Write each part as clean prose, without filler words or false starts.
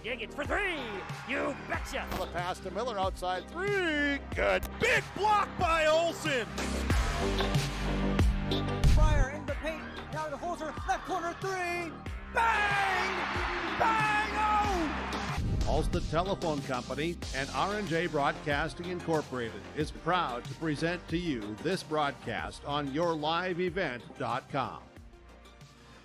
Dig it for three. You betcha. The pass to Miller outside three. Good. Big block by Olsen. Fryer in the paint. Now to Holzer. Left corner three. Bang! Bang! Oh! Ulster Telephone Company and R&J Broadcasting Incorporated is proud to present to you this broadcast on yourliveevent.com.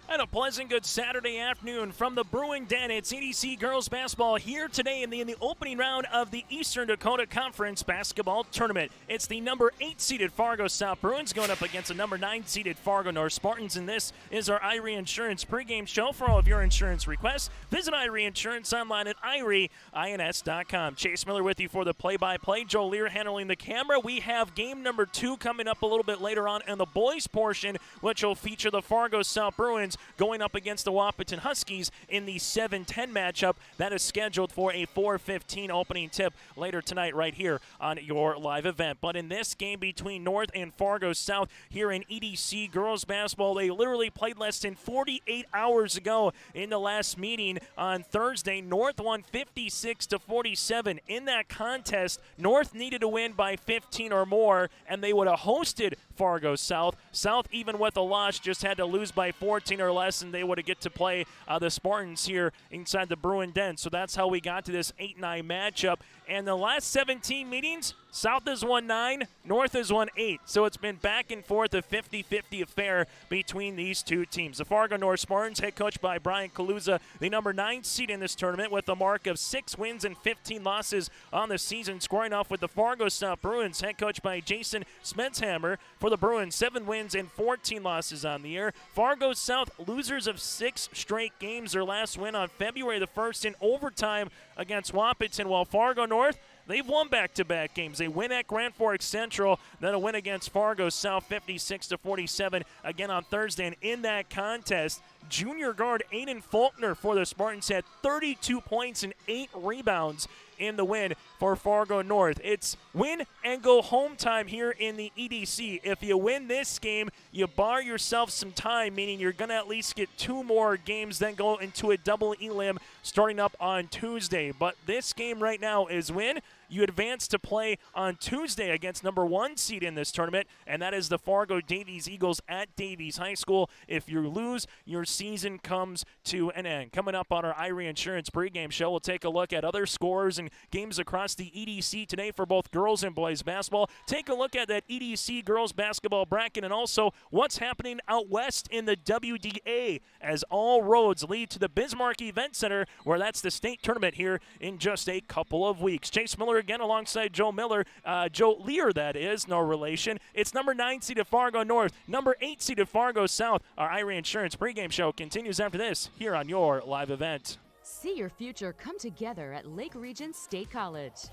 And a pleasant good Saturday afternoon from the Brewing Den. It's EDC girls basketball here today in the opening round of the Eastern Dakota Conference basketball tournament. It's the number 8 seeded Fargo South Bruins going up against the number 9 seeded Fargo North Spartans. And this is our Irie Insurance pregame show. For all of your insurance requests, visit Irie Insurance online at IRIEINS.com. Chase Miller with you for the play-by-play. Joe Lear handling the camera. We have game number 2 coming up a little bit later on in the boys portion, which will feature the Fargo South Bruins going up against the Wahpeton Huskies in the 7-10 matchup. That is scheduled for a 4:15 opening tip later tonight right here on your live event. But in this game between North and Fargo South here in EDC girls basketball, they literally played less than 48 hours ago in the last meeting on Thursday. North won 56-47. In that contest, North needed to win by 15 or more, and they would have hosted Fargo South. South, even with a loss, just had to lose by 14 or less, and they would have get to play the Spartans here inside the Bruin Den. So that's how we got to this 8-9 matchup. And the last 17 meetings, South has won 9, North has won 8. So it's been back and forth, a 50-50 affair between these two teams. The Fargo North Spartans, head coached by Brian Kaluza, the number 9 seed in this tournament with a mark of 6 wins and 15 losses on the season, scoring off with the Fargo South Bruins, head coached by Jason Smetshammer. For the Bruins, 7 wins and 14 losses on the year. Fargo South, losers of 6 straight games. Their last win on February the 1st in overtime against Wahpeton, while Fargo North, they've won back-to-back games. They win at Grand Forks Central, then a win against Fargo South 56-47 again on Thursday. And in that contest, junior guard Aiden Faulkner for the Spartans had 32 points and 8 rebounds in the win for Fargo North. It's win and go home time here in the EDC. If you win this game, you bar yourself some time, meaning you're going to at least get 2 more games, then go into a double elim starting up on Tuesday. But this game right now is win. You advance to play on Tuesday against number 1 seed in this tournament, and that is the Fargo Davies Eagles at Davies High School. If you lose, your season comes to an end. Coming up on our Irie Insurance pregame show, we'll take a look at other scores and games across the EDC today for both girls and boys basketball. Take a look at that EDC girls basketball bracket and also what's happening out west in the WDA as all roads lead to the Bismarck Event Center, where that's the state tournament here in just a couple of weeks. Chase Miller again alongside Joe Miller. Joe Lear, that is, no relation. It's number 9 seeded Fargo North, number 8 seeded Fargo South. Our Irie Insurance pregame show continues after this here on your live event. See your future come together at Lake Region State College.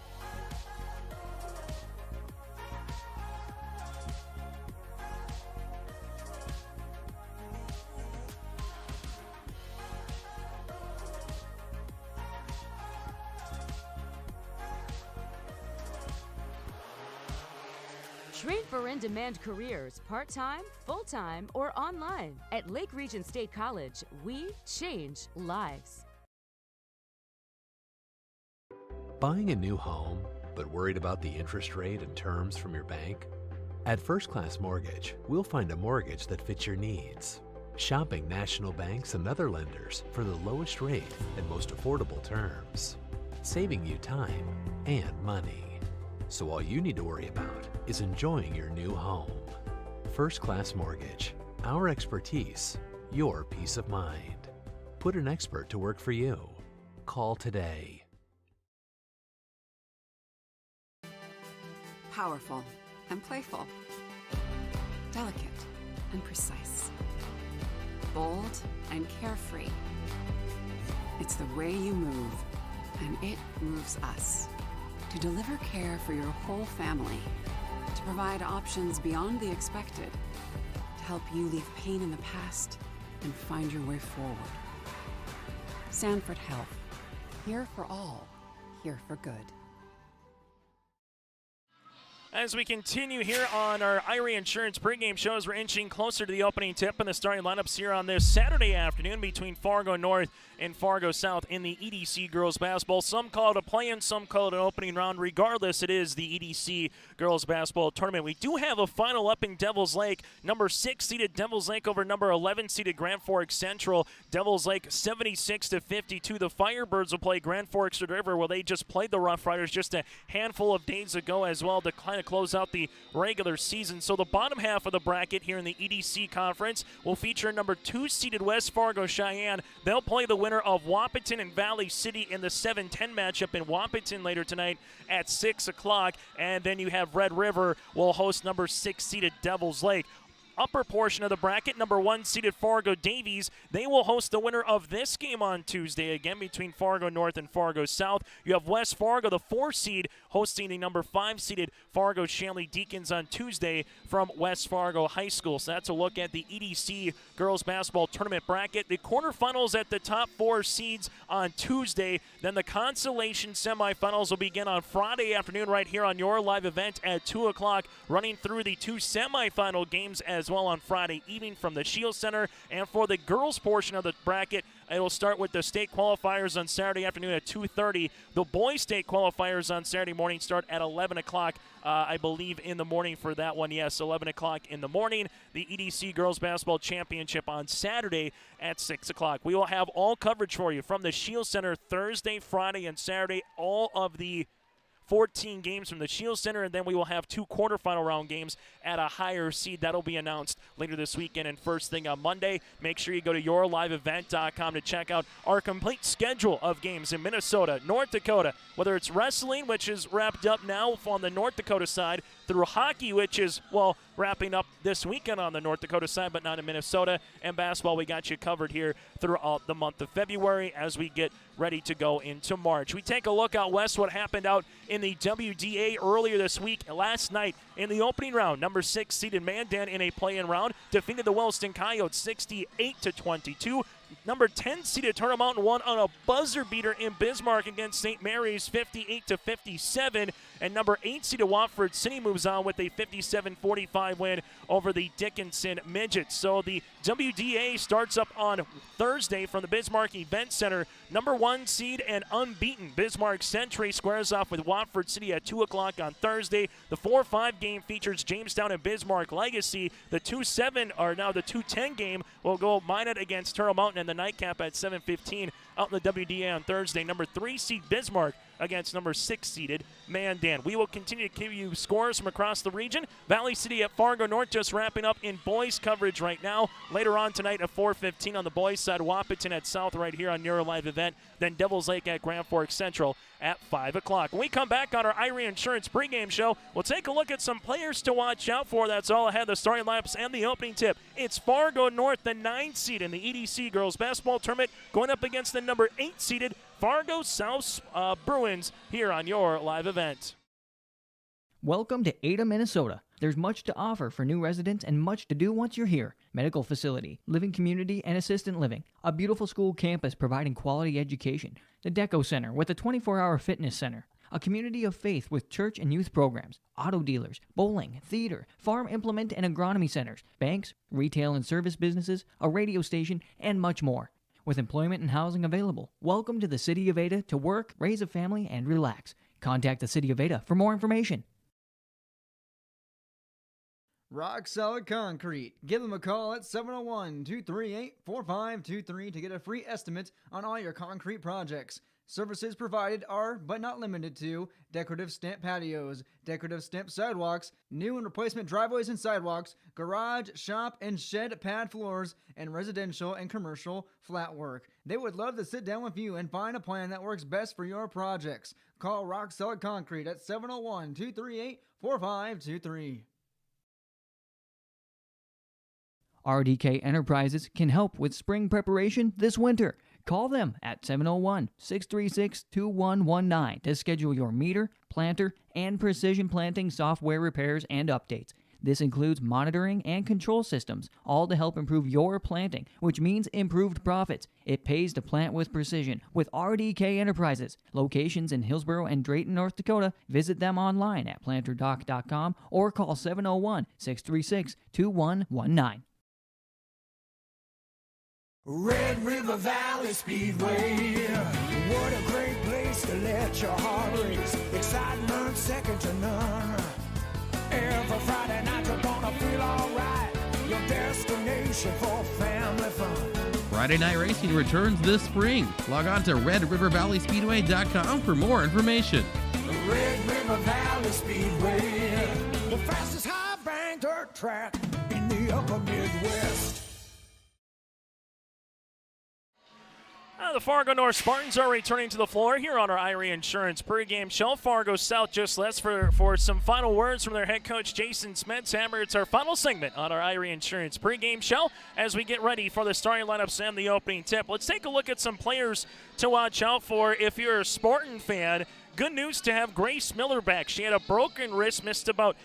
Train for in-demand careers, part-time, full-time, or online. At Lake Region State College, we change lives. Buying a new home, but worried about the interest rate and terms from your bank? At First Class Mortgage, we'll find a mortgage that fits your needs. Shopping national banks and other lenders for the lowest rate and most affordable terms. Saving you time and money. So all you need to worry about is enjoying your new home. First Class Mortgage. Our expertise, your peace of mind. Put an expert to work for you. Call today. Powerful and playful. Delicate and precise. Bold and carefree. It's the way you move, and it moves us. To deliver care for your whole family, to provide options beyond the expected, to help you leave pain in the past and find your way forward. Sanford Health, here for all, here for good. As we continue here on our Irie Insurance pregame show, as we're inching closer to the opening tip and the starting lineups here on this Saturday afternoon between Fargo North and Fargo South in the EDC girls basketball. Some call it a play-in, some call it an opening round. Regardless, it is the EDC girls basketball tournament. We do have a final up in Devils Lake. Number 6 seeded Devils Lake over number 11 seeded Grand Forks Central. Devils Lake 76-52. The Firebirds will play Grand Forks River, where they just played the Rough Riders just a handful of days ago as well to kind of close out the regular season. So the bottom half of the bracket here in the EDC conference will feature number 2 seeded West Fargo Cheyenne. They'll play the winner of Wahpeton and Valley City in the 7-10 matchup in Wahpeton later tonight at 6 o'clock. And then you have Red River will host number 6 seeded Devils Lake. Upper portion of the bracket, number 1 seeded Fargo Davies. They will host the winner of this game on Tuesday, again between Fargo North and Fargo South. You have West Fargo, the 4 seed, hosting the number 5 seeded Fargo Shanley Deacons on Tuesday from West Fargo High School. So that's a look at the EDC girls basketball tournament bracket. The quarterfinals at the top 4 seeds on Tuesday. Then the consolation semifinals will begin on Friday afternoon right here on your live event at 2 o'clock, running through the 2 semifinal games as well on Friday evening from the Shield Center. And for the girls portion of the bracket, it will start with the state qualifiers on Saturday afternoon at 2:30. The boys state qualifiers on Saturday morning start at 11 o'clock, I believe, in the morning for that one. Yes, 11 o'clock in the morning. The EDC Girls Basketball Championship on Saturday at 6 o'clock. We will have all coverage for you from the Shield Center Thursday, Friday, and Saturday. All of the 14 games from the Shield Center, and then we will have 2 quarterfinal round games at a higher seed. That'll be announced later this weekend and first thing on Monday. Make sure you go to yourliveevent.com to check out our complete schedule of games in Minnesota, North Dakota, whether it's wrestling, which is wrapped up now on the North Dakota side, through hockey, which is, well, wrapping up this weekend on the North Dakota side, but not in Minnesota, and basketball. We got you covered here throughout the month of February as we get ready to go into March. We take a look out west, what happened out in the WDA earlier this week. Last night in the opening round, number 6 seeded Mandan in a play-in round defeated the Williston Coyotes 68-22. Number 10 seeded Turtle Mountain won on a buzzer beater in Bismarck against St. Mary's 58-57. And number 8 seeded Watford City moves on with a 57-45 win over the Dickinson Midgets. So the WDA starts up on Thursday from the Bismarck Event Center. Number 1 seed and unbeaten Bismarck Century squares off with Watford City at 2 o'clock on Thursday. The 4-5 game features Jamestown and Bismarck Legacy. The 2-7, or now the 2-10 game, will go Minot against Turtle Mountain, and the nightcap at 7:15 out in the WDA on Thursday. Number 3 seed Bismarck against number 6 seeded Mandan. We will continue to give you scores from across the region. Valley City at Fargo North just wrapping up in boys coverage right now. Later on tonight at 4:15 on the boys side, Wahpeton at South right here on your live event. Then Devils Lake at Grand Forks Central at 5 o'clock. When we come back on our Irie Insurance pregame show, we'll take a look at some players to watch out for. That's all ahead, the starting lineups and the opening tip. It's Fargo North, the 9 seed in the EDC Girls Basketball Tournament, going up against the number 8 seeded Fargo South Bruins here on your live event. Welcome to Ada, Minnesota. There's much to offer for new residents and much to do once you're here. Medical facility, living community, and assistant living. A beautiful school campus providing quality education. The Deco Center with a 24-hour fitness center. A community of faith with church and youth programs. Auto dealers, bowling, theater, farm implement and agronomy centers. Banks, retail and service businesses, a radio station, and much more. With employment and housing available. Welcome to the City of Ada to work, raise a family, and relax. Contact the City of Ada for more information. Rock Solid Concrete. Give them a call at 701-238-4523 to get a free estimate on all your concrete projects. Services provided are, but not limited to, decorative stamp patios, decorative stamp sidewalks, new and replacement driveways and sidewalks, garage, shop, and shed pad floors, and residential and commercial flat work. They would love to sit down with you and find a plan that works best for your projects. Call Rock Solid Concrete at 701-238-4523. RDK Enterprises can help with spring preparation this winter. Call them at 701-636-2119 to schedule your meter, planter, and precision planting software repairs and updates. This includes monitoring and control systems, all to help improve your planting, which means improved profits. It pays to plant with precision with RDK Enterprises. Locations in Hillsboro and Drayton, North Dakota. Visit them online at planterdoc.com or call 701-636-2119. Red River Valley Speedway, what a great place to let your heart race. Excitement second to none. Every Friday night you're gonna feel alright. Your destination for family fun. Friday night racing returns this spring. Log on to redrivervalleyspeedway.com for more information. Red River Valley Speedway, the fastest high bank dirt track in the upper Midwest. The Fargo North Spartans are returning to the floor here on our Irie Insurance pregame show. Fargo South just left for some final words from their head coach, Jason Smetshammer. It's our final segment on our Irie Insurance pregame show as we get ready for the starting lineups and the opening tip. Let's take a look at some players to watch out for if you're a Spartan fan. Good news to have Grace Miller back. She had a broken wrist, missed about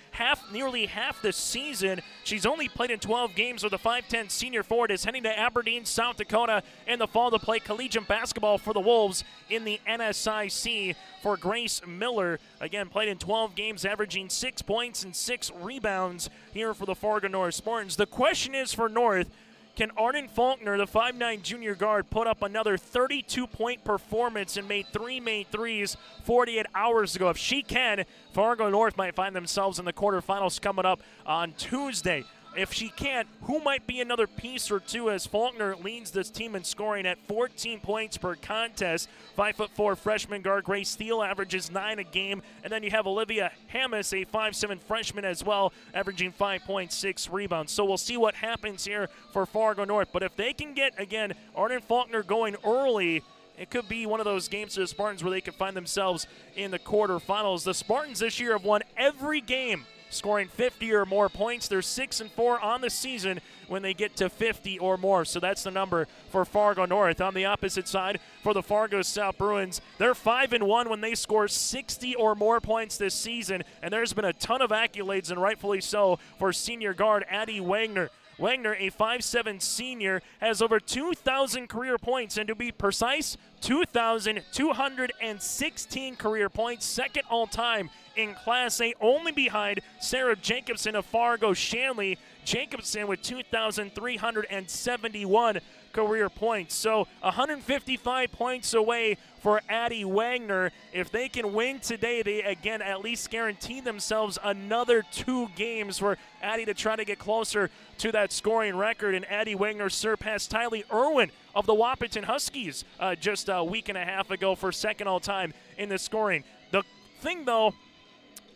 nearly half the season. She's only played in 12 games with a 5'10 senior forward, is heading to Aberdeen, South Dakota in the fall to play collegiate basketball for the Wolves in the NSIC. For Grace Miller, again, played in 12 games, averaging 6 points and 6 rebounds here for the Fargo North Spartans. The question is for North, can Arden Faulkner, the 5'9 junior guard, put up another 32-point performance and made 3 made threes 48 hours ago? If she can, Fargo North might find themselves in the quarterfinals coming up on Tuesday. If she can't, who might be another piece or two as Faulkner leads this team in scoring at 14 points per contest. 5'4 freshman guard Grace Steele averages 9 a game. And then you have Olivia Hammis, a 5'7 freshman as well, averaging 5.6 rebounds. So we'll see what happens here for Fargo North. But if they can get, again, Arden Faulkner going early, it could be one of those games for the Spartans where they could find themselves in the quarterfinals. The Spartans this year have won every game scoring 50 or more points. They're 6-4 on the season when they get to 50 or more. So that's the number for Fargo North. On the opposite side, for the Fargo South Bruins, they're 5-1 when they score 60 or more points this season. And there's been a ton of accolades, and rightfully so, for senior guard Addie Wagner. Wagner, a 5'7 senior, has over 2,000 career points, and to be precise, 2,216 career points, second all-time in Class A, only behind Sarah Jacobson of Fargo Shanley. Jacobson with 2,371 career points. So 155 points away for Addie Wagner. If they can win today, they again at least guarantee themselves another 2 games for Addie to try to get closer to that scoring record. And Addie Wagner surpassed Tylee Irwin of the Wahpeton Huskies just a week and a half ago for second all-time in the scoring. The thing, though,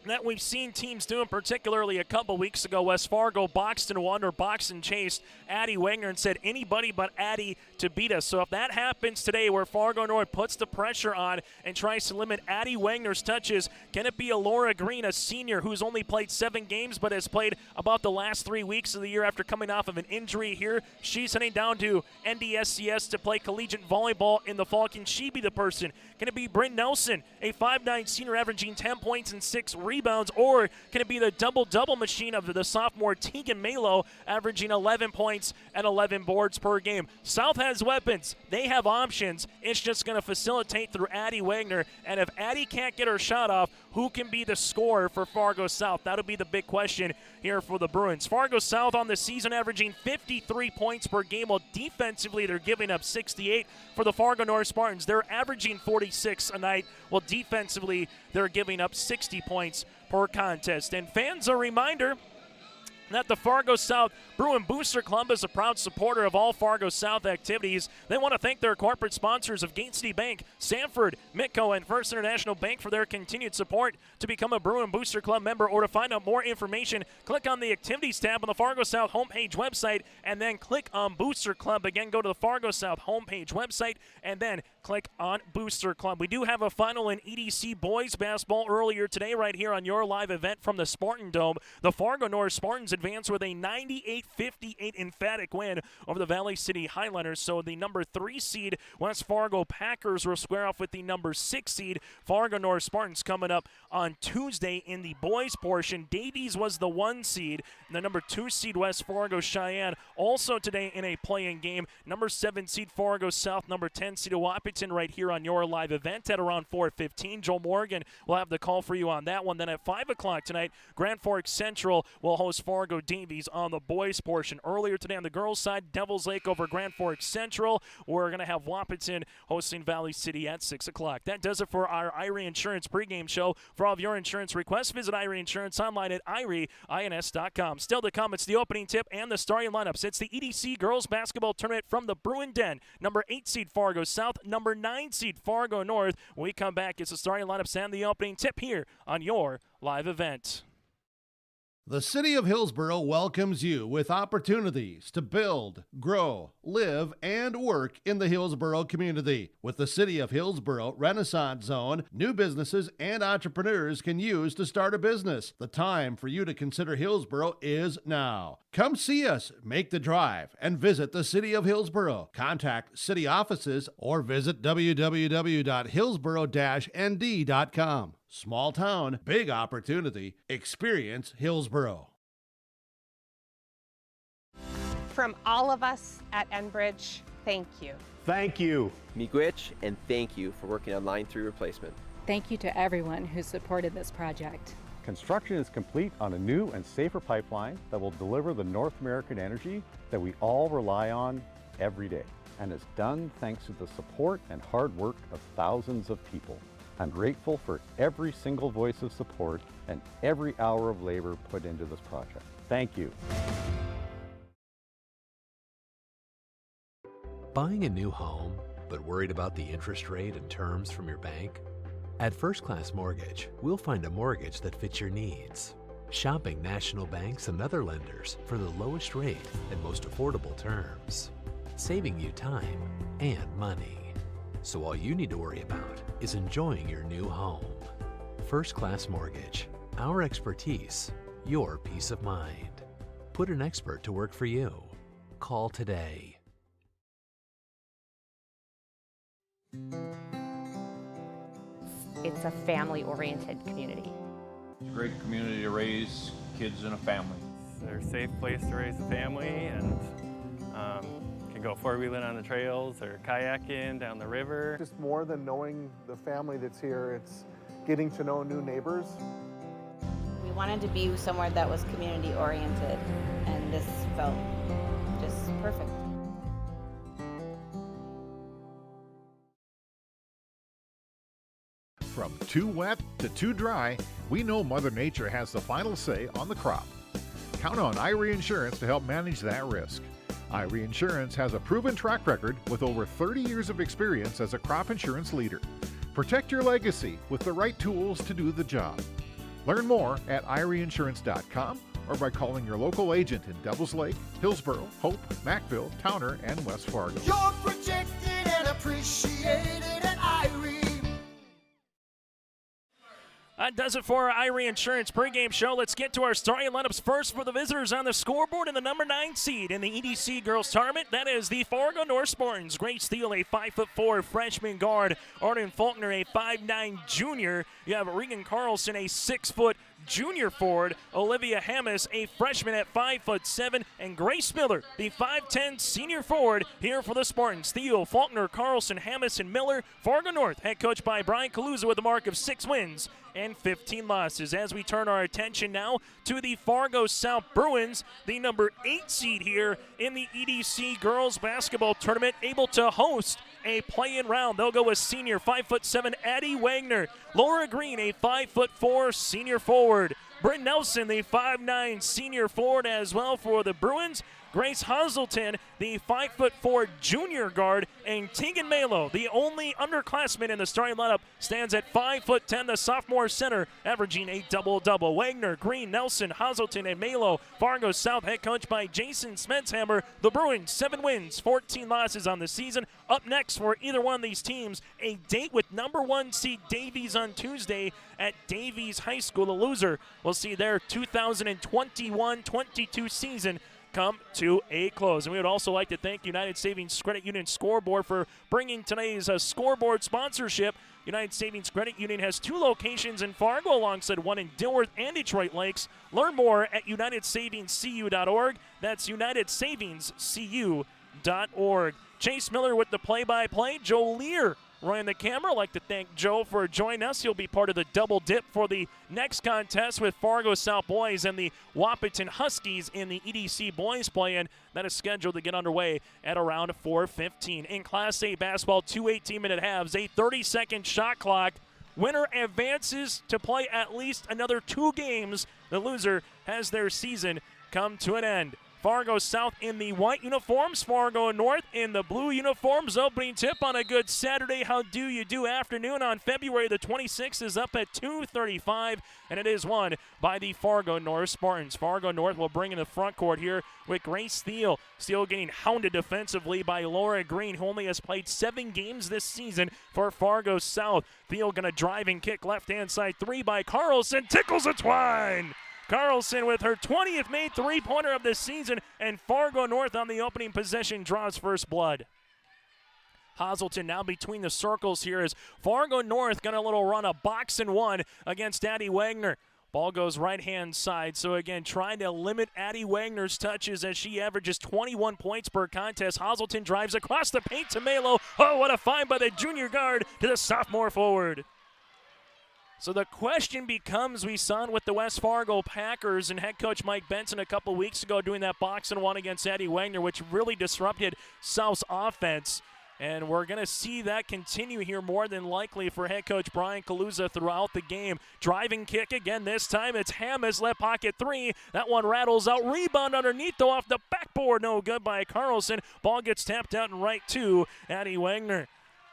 that we've seen teams doing, particularly a couple weeks ago, West Fargo boxed and won or boxed and chased Addie Wagner and said anybody but Addie to beat us. So if that happens today where Fargo North puts the pressure on and tries to limit Addie Wagner's touches, can it be a Laura Green, a senior who's only played 7 games but has played about the last 3 weeks of the year after coming off of an injury here? She's heading down to NDSCS to play collegiate volleyball in the fall. Can she be the person? Can it be Bryn Nelson, a 5'9 senior averaging 10 points and 6 rebounds, or can it be the double-double machine of the sophomore Tegan Malo, averaging 11 points and 11 boards per game? South has weapons. They have options. It's just going to facilitate through Addie Wagner, and if Addie can't get her shot off, who can be the scorer for Fargo South? That'll be the big question here for the Bruins. Fargo South on the season averaging 53 points per game, while defensively they're giving up 68. For the Fargo North Spartans, they're averaging 46 a night, while defensively they're giving up 60 points per contest. And fans, a reminder that the Fargo South Bruin Booster Club is a proud supporter of all Fargo South activities. They want to thank their corporate sponsors of Gate City Bank, Sanford, Mitco, and First International Bank for their continued support. To become a Bruin Booster Club member or to find out more information, click on the Activities tab on the Fargo South homepage website and then click on Booster Club. Again, go to the Fargo South homepage website and then click on Booster Club. We do have a final in EDC boys basketball earlier today right here on your live event from the Spartan Dome. The Fargo North Spartans advance with a 98-58 emphatic win over the Valley City Highlanders. So the number 3 seed West Fargo Packers will square off with the number 6 seed Fargo North Spartans coming up on Tuesday in the boys portion. Davies was the 1 seed. The number 2 seed West Fargo Cheyenne also today in a play-in game. Number 7 seed Fargo South, number 10 seed Wapiton right here on your live event at around 4:15. Joel Morgan will have the call for you on that one. Then at 5 o'clock tonight, Grand Forks Central will host Fargo Davies on the boys portion. Earlier today on the girls side, Devils Lake over Grand Forks Central. We're going to have Wapiton hosting Valley City at 6 o'clock. That does it for our Irie Insurance pregame show. For all of your insurance requests, visit Irie Insurance online at IRIEINS.com. Still to come, it's the opening tip and the starting lineups. It's the EDC Girls Basketball Tournament from the Bruin Den. Number 8 seed Fargo South, number 9 seed Fargo North. When we come back, it's the starting lineups and the opening tip here on your live event. The City of Hillsborough welcomes you with opportunities to build, grow, live, and work in the Hillsborough community. With the City of Hillsborough Renaissance Zone, new businesses and entrepreneurs can use to start a business. The time for you to consider Hillsborough is now. Come see us, make the drive, and visit the City of Hillsborough. Contact city offices or visit www.hillsborough-nd.com. Small town, big opportunity. Experience Hillsborough. From all of us at Enbridge, thank you. Thank you. Miigwech, and thank you for working on Line 3 replacement. Thank you to everyone who supported this project. Construction is complete on a new and safer pipeline that will deliver the North American energy that we all rely on every day. And it's done thanks to the support and hard work of thousands of people. I'm grateful for every single voice of support and every hour of labor put into this project. Thank you. Buying a new home, but worried about the interest rate and terms from your bank? At First Class Mortgage, we'll find a mortgage that fits your needs. Shopping national banks and other lenders for the lowest rate and most affordable terms. Saving you time and money. So all you need to worry about is enjoying your new home. First Class Mortgage. Our expertise, your peace of mind. Put an expert to work for you. Call today. It's a family-oriented community. It's a great community to raise kids in a family. They're a safe place to raise a family, and can go four-wheeling on the trails or kayaking down the river. Just more than knowing the family that's here, it's getting to know new neighbors. We wanted to be somewhere that was community-oriented, and this felt just perfect. From too wet to too dry, we know Mother Nature has the final say on the crop. Count on Irie Insurance to help manage that risk. Irie Insurance has a proven track record with over 30 years of experience as a crop insurance leader. Protect your legacy with the right tools to do the job. Learn more at IrieInsurance.com or by calling your local agent in Devils Lake, Hillsborough, Hope, Mackville, Towner, and West Fargo. You're protected and appreciated at Irie. That does it for our Irie Insurance pregame show. Let's get to our starting lineups first for the visitors on the scoreboard in the number 9 seed in the EDC Girls Tournament. That is the Fargo North Spartans. Grace Steele, a 5'4" freshman guard. Arden Faulkner, a 5'9" junior. You have Regan Carlson, a 6' junior forward. Olivia Hammis, a freshman at 5'7", and Grace Miller, the 5'10" senior forward here for the Spartans. Steele, Faulkner, Carlson, Hammis, and Miller. Fargo North, head coached by Brian Caluza with a mark of 6 wins and 15 losses. As we turn our attention now to the Fargo South Bruins, the number 8 seed here in the EDC Girls Basketball Tournament, able to host a play-in round. They'll go with senior 5'7" Addie Wagner. Laura Green, a 5'4" senior forward. Bryn Nelson, the 5'9" senior forward as well for the Bruins. Grace Hazelton, the 5'4" junior guard, and Tegan Malo, the only underclassman in the starting lineup, stands at 5'10", the sophomore center, averaging a double-double. Wagner, Green, Nelson, Hazelton, and Malo. Fargo South, head coached by Jason Smetshammer. The Bruins, 7 wins, 14 losses on the season. Up next for either one of these teams, a date with number 1 seed Davies on Tuesday at Davies High School. The loser will see their 2021-22 season come to a close. And we would also like to thank United Savings Credit Union Scoreboard for bringing today's scoreboard sponsorship. United Savings Credit Union has 2 locations in Fargo alongside one in Dilworth and Detroit Lakes. Learn more at unitedsavingscu.org. That's unitedsavingscu.org. Chase Miller with the play-by-play. Joe Lear running the camera. I'd like to thank Joe for joining us. He'll be part of the double dip for the next contest with Fargo South boys and the Wahpeton Huskies in the EDC boys play-in. That is scheduled to get underway at around 4:15. In Class A basketball, 2 18-minute halves, a 30-second shot clock. Winner advances to play at least another 2 games. The loser has their season come to an end. Fargo South in the white uniforms, Fargo North in the blue uniforms. Opening tip on a good Saturday How Do You Do afternoon on February the 26th is up at 2:35, and it is won by the Fargo North Spartans. Fargo North will bring in the front court here with Grace Steele. Steele getting hounded defensively by Laura Green, who only has played 7 games this season for Fargo South. Steele going to drive and kick left-hand side 3 by Carlson. Tickles a twine. Carlson with her 20th made 3-pointer of the season, and Fargo North on the opening possession draws first blood. Hazelton now between the circles here as Fargo North going to little run a box and 1 against Addie Wagner. Ball goes right-hand side, so again, trying to limit Addie Wagner's touches as she averages 21 points per contest. Hazelton drives across the paint to Malo. Oh, what a find by the junior guard to the sophomore forward. So the question becomes, we saw it with the West Fargo Packers and head coach Mike Benson a couple weeks ago doing that box and 1 against Addie Wagner, which really disrupted South's offense. And we're going to see that continue here more than likely for head coach Brian Kaluza throughout the game. Driving kick again this time. It's Hamas, left pocket 3. That one rattles out. Rebound underneath, though, off the backboard. No good by Carlson. Ball gets tapped out and right to Addie Wagner.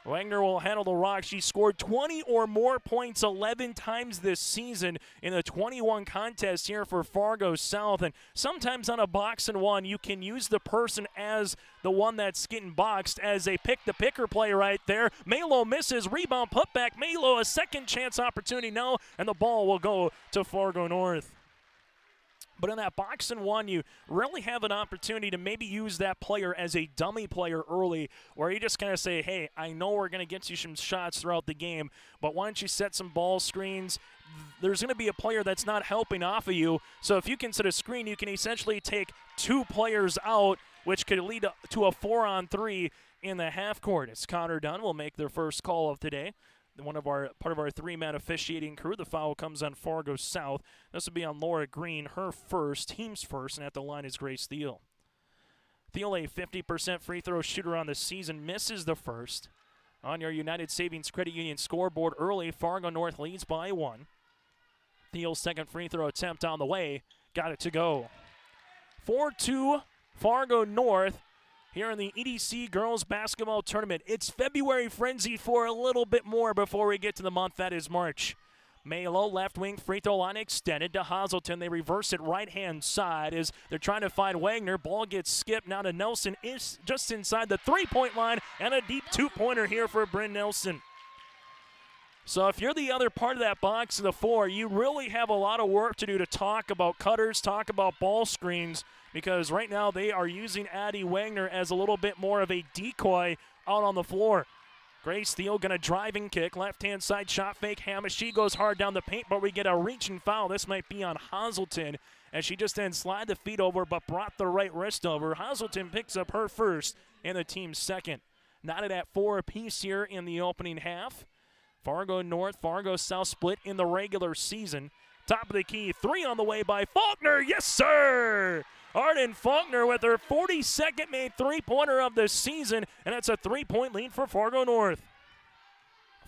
Wagner will handle the rock. She scored 20 or more points 11 times this season in the 21 contests here for Fargo South. And sometimes on a box and 1, you can use the person as the one that's getting boxed as a pick-the-picker play right there. Malo misses. Rebound, putback. Malo, a second chance opportunity. No, and the ball will go to Fargo North. But in that box and 1, you really have an opportunity to maybe use that player as a dummy player early, where you just kind of say, hey, I know we're going to get you some shots throughout the game, but why don't you set some ball screens? There's going to be a player that's not helping off of you. So if you can set a screen, you can essentially take 2 players out, which could lead to a 4-on-3 in the half court. It's Connor Dunn will make their first call of today. Part of our 3-man officiating crew. The foul comes on Fargo South. This will be on Laura Green, her first, team's first, and at the line is Grace Steele. Steele, a 50% free throw shooter on the season, misses the first. On your United Savings Credit Union scoreboard early, Fargo North leads by 1. Steele's second free throw attempt on the way. Got it to go. 4-2 Fargo North. Here in the EDC Girls Basketball Tournament. It's February frenzy for a little bit more before we get to the month that is March. Malo, left wing free throw line extended to Hazelton. They reverse it right-hand side as they're trying to find Wagner. Ball gets skipped now to Nelson. Is just inside the 3-point line, and a deep 2-pointer here for Bryn Nelson. So if you're the other part of that box of the 4, you really have a lot of work to do to talk about cutters, talk about ball screens, because right now they are using Addie Wagner as a little bit more of a decoy out on the floor. Grace Steele going to drive and kick. Left-hand side shot fake. Hamas, she goes hard down the paint, but we get a reaching foul. This might be on Hazelton, as she just didn't slide the feet over, but brought the right wrist over. Hazelton picks up her first and the team's second. Knotted at 4 apiece here in the opening half. Fargo North, Fargo South split in the regular season. Top of the key, 3 on the way by Faulkner. Yes, sir! Arden Faulkner with her 42nd made 3-pointer of the season, and it's a 3-point lead for Fargo North.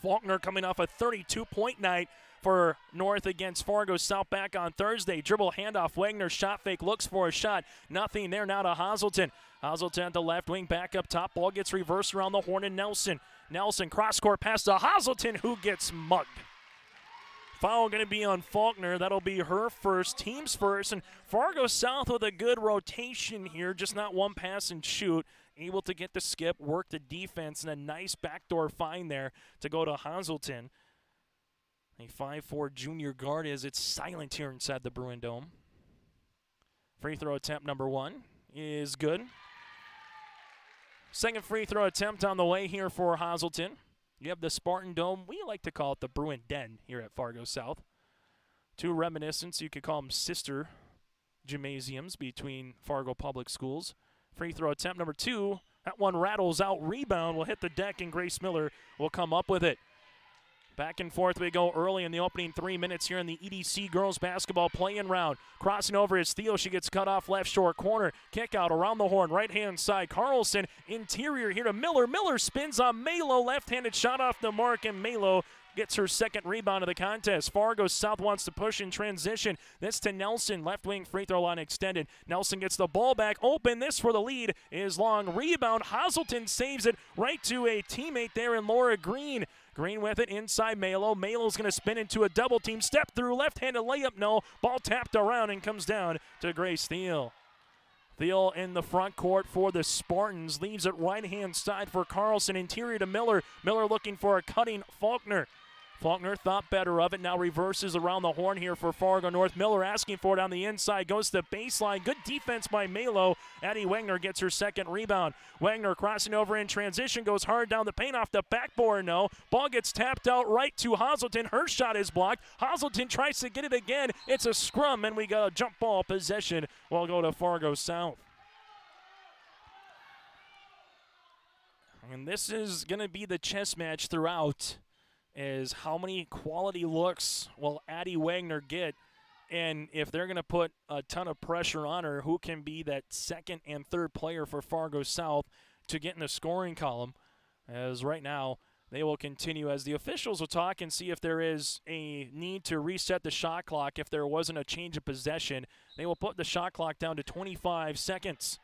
Faulkner coming off a 32-point night for North against Fargo South back on Thursday. Dribble handoff, Wagner shot fake, looks for a shot. Nothing there, now to Hazelton. Hazelton at the left wing, back up top. Ball gets reversed around the horn, and Nelson. Nelson cross-court pass to Hazelton, who gets mugged. Foul going to be on Faulkner. That'll be her first, team's first. And Fargo South with a good rotation here, just not one pass and shoot. Able to get the skip, work the defense, and a nice backdoor find there to go to Hazelton. A 5'4" junior guard as it's silent here inside the Bruin Dome. Free throw attempt number 1 is good. Second free throw attempt on the way here for Hazelton. You have the Spartan Dome. We like to call it the Bruin Den here at Fargo South. Two reminiscents, you could call them sister gymnasiums between Fargo Public Schools. Free throw attempt number 2. That one rattles out. Rebound will hit the deck, and Grace Miller will come up with it. Back and forth we go early in the opening 3 minutes here in the EDC girls basketball play-in round. Crossing over is Thiel. She gets cut off left short corner. Kick out around the horn, right-hand side. Carlson, interior here to Miller. Miller spins on Malo. Left-handed shot off the mark, and Malo gets her second rebound of the contest. Fargo South wants to push in transition. This to Nelson. Left wing free throw line extended. Nelson gets the ball back. Open. This for the lead is long. Rebound. Hazelton saves it right to a teammate there in Laura Green. Green with it inside Malo. Malo's going to spin into a double team. Step through. Left-handed layup. No. Ball tapped around and comes down to Grace Thiel. Thiel in the front court for the Spartans. Leaves it right-hand side for Carlson. Interior to Miller. Miller looking for a cutting Faulkner. Faulkner thought better of it. Now reverses around the horn here for Fargo North. Miller asking for it on the inside. Goes to the baseline. Good defense by Malo. Addie Wagner gets her second rebound. Wagner crossing over in transition. Goes hard down the paint off the backboard. No. Ball gets tapped out right to Hazelton. Her shot is blocked. Hazelton tries to get it again. It's a scrum, and we got a jump ball possession. We'll go to Fargo South. And this is going to be the chess match throughout. Is how many quality looks will Addie Wagner get, and if they're going to put a ton of pressure on her, who can be that second and third player for Fargo South to get in the scoring column, as right now they will continue as the officials will talk and see if there is a need to reset the shot clock. If there wasn't a change of possession, they will put the shot clock down to 25 seconds.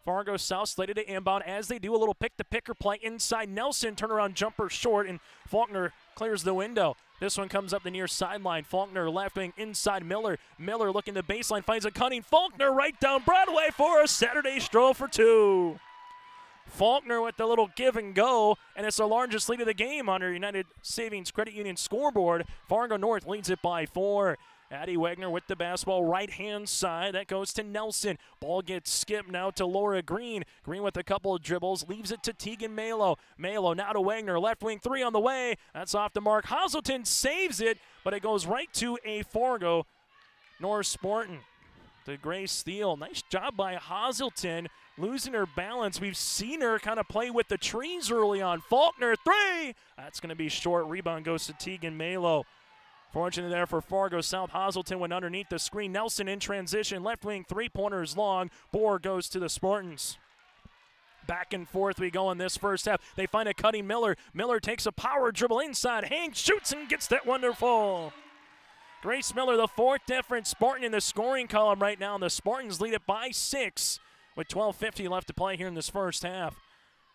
Fargo South slated to inbound as they do a little pick-to-picker play inside Nelson. Turnaround jumper short, and Faulkner clears the window. This one comes up the near sideline. Faulkner left wing inside Miller. Miller looking to baseline, finds a cutting Faulkner right down Broadway for a Saturday stroll for 2. Faulkner with the little give and go, and it's the largest lead of the game on her United Savings Credit Union scoreboard. Fargo North leads it by 4. Addie Wagner with the basketball right-hand side. That goes to Nelson. Ball gets skipped now to Laura Green. Green with a couple of dribbles. Leaves it to Tegan Malo. Malo now to Wagner. Left wing 3 on the way. That's off the mark. Hazelton saves it, but it goes right to a Fargo North Spartan. To Grace Thiel. Nice job by Hazelton. Losing her balance. We've seen her kind of play with the trees early on. Faulkner 3. That's going to be short. Rebound goes to Tegan Malo. Fortunately there for Fargo South. Hazelton went underneath the screen. Nelson in transition. Left wing 3-pointers long. Bohr goes to the Spartans. Back and forth we go in this first half. They find a cutting Miller. Miller takes a power dribble inside. Hangs, shoots, and gets that wonderful. Grace Miller, the fourth different Spartan in the scoring column right now. And the Spartans lead it by 6 with 12:50 left to play here in this first half.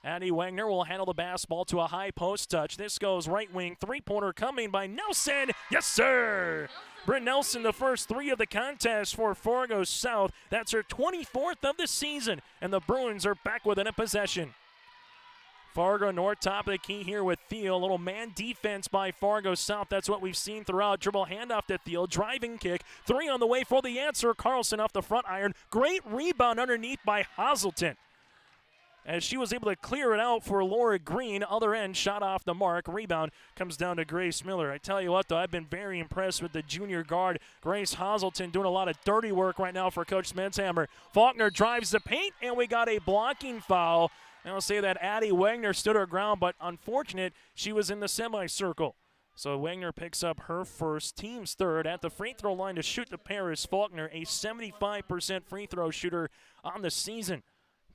Addie Wagner will handle the basketball to a high post touch. This goes right wing. 3-pointer coming by Nelson. Yes, sir. Bryn Nelson, the first 3 of the contest for Fargo South. That's her 24th of the season, and the Bruins are back within a possession. Fargo North top of the key here with Thiel. A little man defense by Fargo South. That's what we've seen throughout. Dribble handoff to Thiel. Driving kick. 3 on the way for the answer. Carlson off the front iron. Great rebound underneath by Hazelton, as she was able to clear it out for Laura Green. Other end, shot off the mark. Rebound comes down to Grace Miller. I tell you what, though, I've been very impressed with the junior guard, Grace Hazelton, doing a lot of dirty work right now for Coach Smedshammer. Faulkner drives the paint, and we got a blocking foul. And I'll say that Addie Wagner stood her ground, but unfortunate, she was in the semicircle. So Wagner picks up her first, team's third. At the free throw line to shoot the pair is Faulkner, a 75% free throw shooter on the season.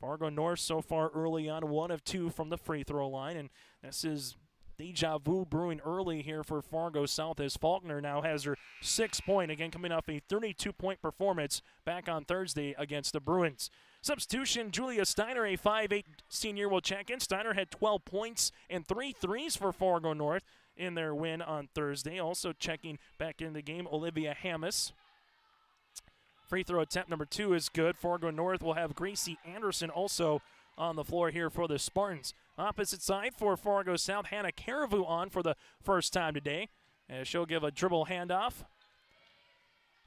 Fargo North so far early on 1 of 2 from the free throw line, and this is deja vu brewing early here for Fargo South as Faulkner now has her 6th point, again coming off a 32-point performance back on Thursday against the Bruins. Substitution, Julia Steiner, a 5'8 senior, will check in. Steiner had 12 points and 3 threes for Fargo North in their win on Thursday. Also checking back in the game, Olivia Hammis. Free throw attempt number 2 is good. Fargo North will have Gracie Anderson also on the floor here for the Spartans. Opposite side for Fargo South, Hannah Caribou on for the first time today, as she'll give a dribble handoff.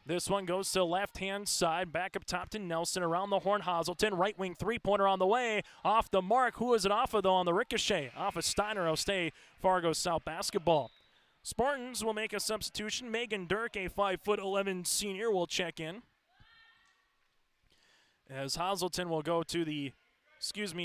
This one goes to left-hand side, back up top to Nelson, around the horn, Hazelton, right wing three-pointer on the way, off the mark. Who is it off of, though, on the ricochet? Off of Steiner. It'll stay Fargo South basketball. Spartans will make a substitution. Megan Dirk, a 5'11 senior, will check in. As Hazelton will go to the,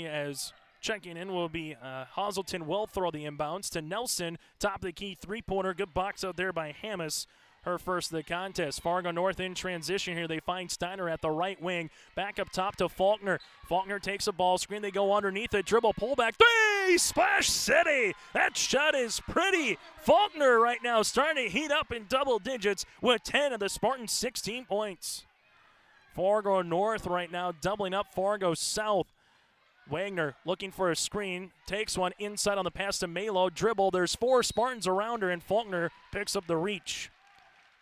as checking in will be Hazelton will throw the inbounds to Nelson, top of the key three-pointer. Good box out there by Hammis. Her first of the contest. Fargo North in transition here. They find Steiner at the right wing. Back up top to Faulkner. Faulkner takes a ball screen. They go underneath it. Dribble, pullback. 3! Splash City! That shot is pretty. Faulkner right now starting to heat up in double digits with 10 of the Spartans' 16 points. Fargo North right now doubling up Fargo South. Wagner looking for a screen. Takes one inside on the pass to Malo. Dribble. There's 4 Spartans around her, and Faulkner picks up the reach.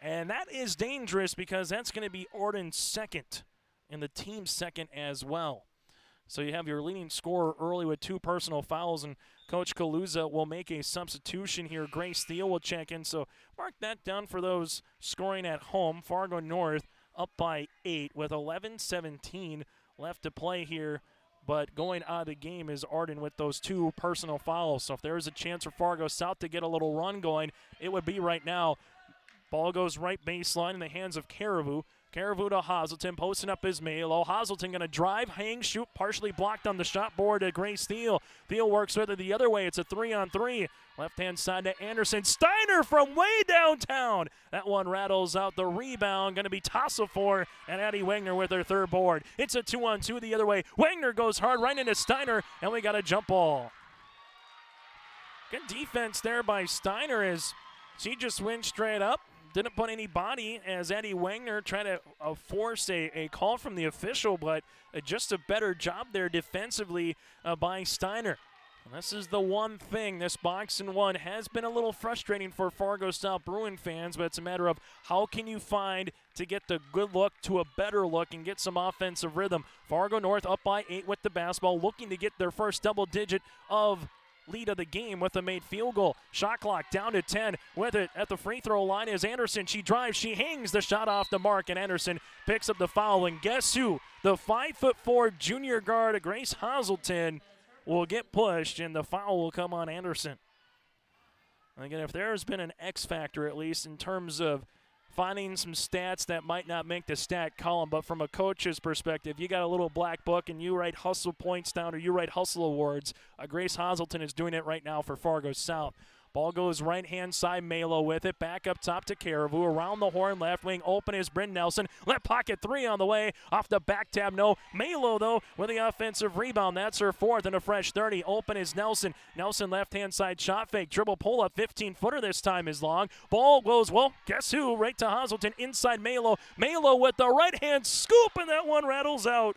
And that is dangerous because that's going to be Orden's second and the team's second as well. So you have your leading scorer early with 2 personal fouls, and Coach Kaluza will make a substitution here. Grace Steele will check in, so mark that down for those scoring at home. Fargo North up by 8 with 11:17 left to play here. But going out of the game is Arden with those 2 personal fouls. So if there is a chance for Fargo South to get a little run going, it would be right now. Ball goes right baseline in the hands of Caribou. Caribou to Hazelton, posting up his Malo. Hazelton going to drive, hang, shoot, partially blocked on the shot board to Grace Steele. Steele works with it the other way. It's a 3-on-3. Left-hand side to Anderson. Steiner from way downtown. That one rattles out the rebound. Going to be Tassel for and Addie Wagner with her 3rd board. It's a 2-on-2 the other way. Wagner goes hard right into Steiner, and we got a jump ball. Good defense there by Steiner as she just went straight up. Didn't put any body as Eddie Wagner tried to force a call from the official, but just a better job there defensively by Steiner. And this is the one thing, this box and one has been a little frustrating for Fargo South Bruin fans, but it's a matter of how can you find to get the good look to a better look and get some offensive rhythm. Fargo North up by 8 with the basketball, looking to get their first double digit of lead of the game with a made field goal. Shot clock down to 10 with it at the free throw line is Anderson. She drives, she hangs the shot off the mark, and Anderson picks up the foul. And guess who? The 5'4" junior guard, Grace Hazelton, will get pushed, and the foul will come on Anderson. Again, if there's been an X factor, at least in terms of finding some stats that might not make the stat column, but from a coach's perspective, you got a little black book and you write hustle points down or you write hustle awards. Grace Hazelton is doing it right now for Fargo South. Ball goes right-hand side, Malo with it. Back up top to Caribou. Around the horn, left wing, open is Bryn Nelson. Left pocket 3 on the way. Off the back tab, no. Malo, though, with the offensive rebound. That's her 4th and a fresh 30. Open is Nelson. Nelson left-hand side shot fake. Dribble pull-up, 15-footer this time is long. Ball goes, well, guess who? Right to Hazelton, inside Malo. Malo with the right-hand scoop, and that one rattles out.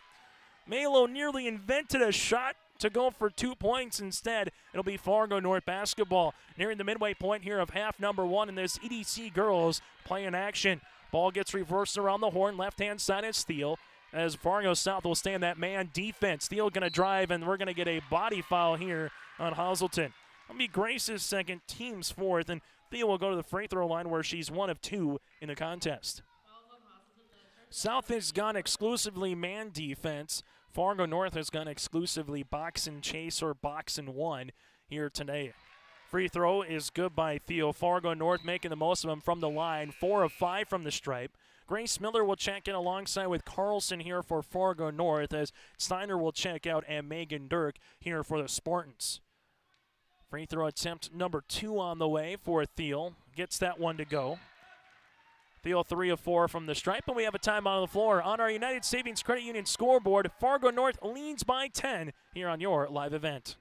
Malo nearly invented a shot to go for 2 points. Instead, it'll be Fargo North basketball. Nearing the midway point here of half number 1 in this EDC girls playing action. Ball gets reversed around the horn. Left-hand side is Steele. As Fargo South will stay in that man defense. Steele going to drive, and we're going to get a body foul here on Hazelton. That'll be Grace's 2nd, team's 4th, and Steele will go to the free throw line where she's 1 of 2 in the contest. South has gone exclusively man defense. Fargo North has gone exclusively box and chase or box and one here today. Free throw is good by Theo. Fargo North making the most of them from the line. 4 of 5 from the stripe. Grace Miller will check in alongside with Carlson here for Fargo North as Steiner will check out and Megan Dirk here for the Spartans. Free throw attempt number 2 on the way for Theo. Gets that one to go. Theo 3 of 4 from the stripe, and we have a timeout on the floor. On our United Savings Credit Union scoreboard, Fargo North leads by 10 here on your live event.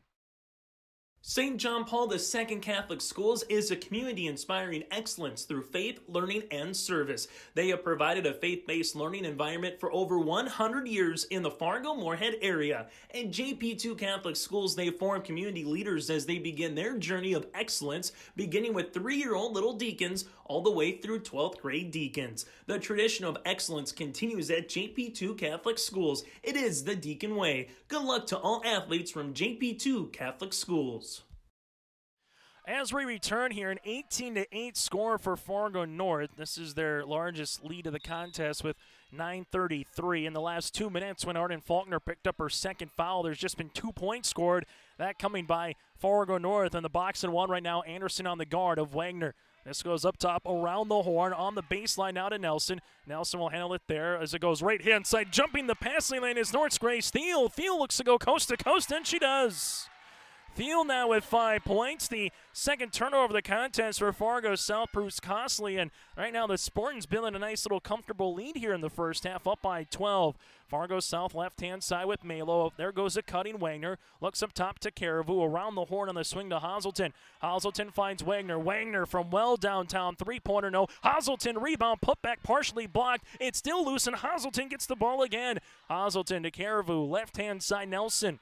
St. John Paul II Catholic Schools is a community inspiring excellence through faith, learning, and service. They have provided a faith-based learning environment for over 100 years in the Fargo-Moorhead area. At JP2 Catholic Schools, they form community leaders as they begin their journey of excellence, beginning with 3-year-old little deacons all the way through 12th grade deacons. The tradition of excellence continues at JP2 Catholic Schools. It is the Deacon Way. Good luck to all athletes from JP2 Catholic Schools. As we return here, an 18-8 score for Fargo North. This is their largest lead of the contest with 9:33 in the last 2 minutes when Arden Faulkner picked up her second foul. There's just been 2 points scored. That coming by Fargo North in the box and one right now. Anderson on the guard of Wagner. This goes up top around the horn on the baseline now to Nelson. Nelson will handle it there as it goes right hand side. Jumping the passing lane is North's Grace Thiel. Thiel looks to go coast to coast, and she does. Thiel now with 5 points. The second turnover of the contest for Fargo South proves costly, and right now the Spartans building a nice little comfortable lead here in the first half, up by 12. Fargo South left-hand side with Malo. There goes a cutting Wagner. Looks up top to Caribou. Around the horn on the swing to Hazelton. Hazelton finds Wagner. Wagner from well downtown. Three-pointer, no. Hazelton rebound, put back, partially blocked. It's still loose, and Hazelton gets the ball again. Hazelton to Caribou. Left-hand side, Nelson.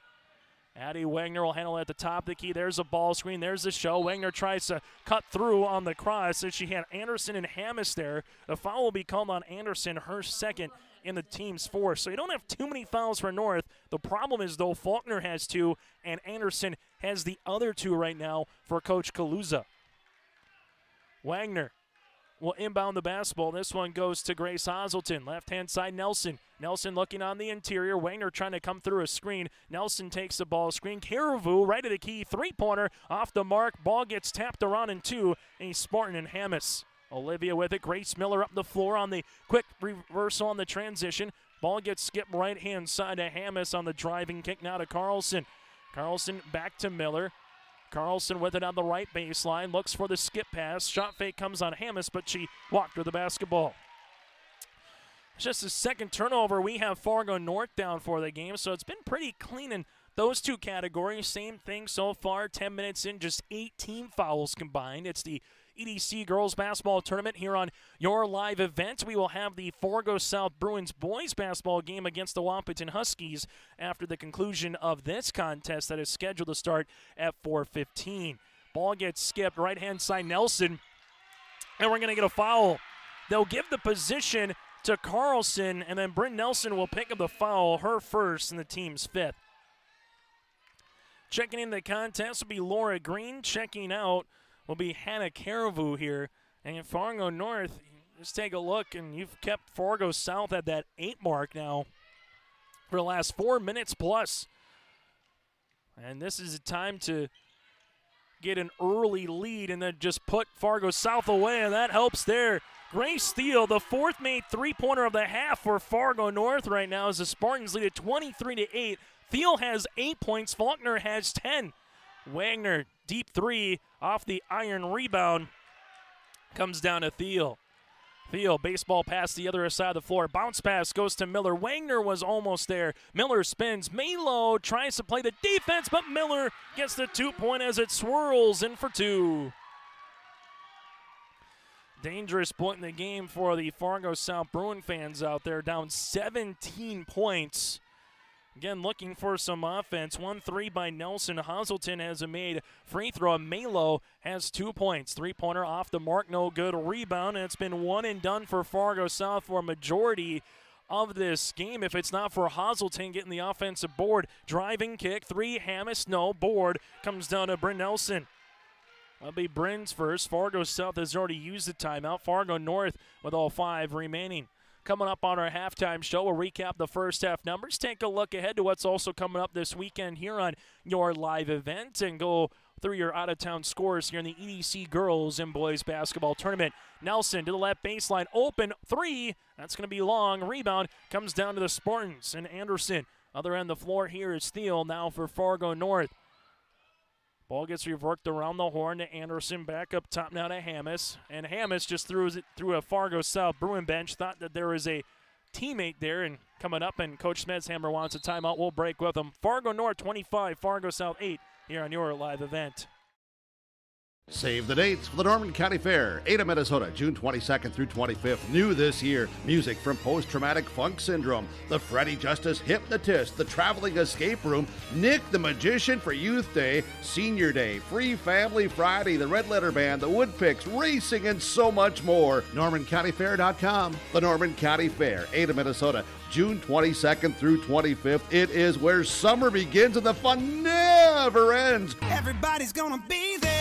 Addie Wagner will handle it at the top of the key. There's a ball screen. There's the show. Wagner tries to cut through on the cross, and she had Anderson and Hammis there. The foul will be called on Anderson, her second in the team's fourth. So you don't have too many fouls for North. The problem is, though, Faulkner has 2, and Anderson has the other 2 right now for Coach Kaluza. Wagner will inbound the basketball. This one goes to Grace Hazelton. Left-hand side, Nelson. Nelson looking on the interior. Wagner trying to come through a screen. Nelson takes the ball screen. Caribou right at the key. Three-pointer off the mark. Ball gets tapped around in 2. And Spartan and Hammis. Olivia with it. Grace Miller up the floor on the quick reversal on the transition. Ball gets skipped right-hand side to Hammis on the driving kick now to Carlson. Carlson back to Miller. Carlson with it on the right baseline, looks for the skip pass. Shot fake comes on Hammis, but she walked with the basketball. Just a second turnover. We have Fargo North down for the game, so it's been pretty clean in those 2 categories. Same thing so far, 10 minutes in, just 18 fouls combined. It's the EDC Girls Basketball Tournament here on your live event. We will have the Fargo South Bruins boys basketball game against the Wahpeton Huskies after the conclusion of this contest that is scheduled to start at 4:15. Ball gets skipped, right-hand side Nelson, and we're going to get a foul. They'll give the position to Carlson, and then Bryn Nelson will pick up the foul, her first and the team's 5th. Checking in the contest will be Laura Green. Checking out will be Hannah Caribou here. And Fargo North, just take a look, and you've kept Fargo South at that 8 mark now for the last 4 minutes plus. And this is a time to get an early lead and then just put Fargo South away, and that helps there. Grace Steele, the 4th made three-pointer of the half for Fargo North right now as the Spartans lead at 23-8. Thiel has 8 points. Faulkner has 10. Wagner, deep 3 off the iron rebound. Comes down to Thiel. Thiel, baseball pass the other side of the floor. Bounce pass goes to Miller. Wagner was almost there. Miller spins. Malo tries to play the defense, but Miller gets the 2-point as it swirls in for 2. Dangerous point in the game for the Fargo South Bruin fans out there. Down 17 points. Again, looking for some offense. 1-3 by Nelson. Hazelton has a made free throw. Malo has 2 points. Three-pointer off the mark, no good. Rebound, and it's been one and done for Fargo South for a majority of this game. If it's not for Hazelton getting the offensive board. Driving kick, 3, Hammis, no. Board comes down to Bryn Nelson. That'll be Bryn's first. Fargo South has already used the timeout. Fargo North with all 5 remaining. Coming up on our halftime show, we'll recap the first half numbers, take a look ahead to what's also coming up this weekend here on your live event, and go through your out-of-town scores here in the EDC Girls and Boys Basketball Tournament. Nelson to the left baseline, open 3. That's going to be long. Rebound comes down to the Spartans and Anderson. Other end of the floor here is Thiel now for Fargo North. Ball gets reversed around the horn to Anderson, back up top now to Hammis. And Hammis just threw it through a Fargo South Bruin bench, thought that there was a teammate there, and coming up, and Coach Smedhammer wants a timeout. We'll break with him. Fargo North 25, Fargo South 8 here on your live event. Save the dates for the Norman County Fair, Ada, Minnesota, June 22nd through 25th. New this year, music from Post-Traumatic Funk Syndrome, the Freddie Justice Hypnotist, the Traveling Escape Room, Nick the Magician for Youth Day, Senior Day, Free Family Friday, the Red Letter Band, the Woodpicks, racing, and so much more. NormanCountyFair.com. The Norman County Fair, Ada, Minnesota, June 22nd through 25th. It is where summer begins and the fun never ends. Everybody's gonna be there.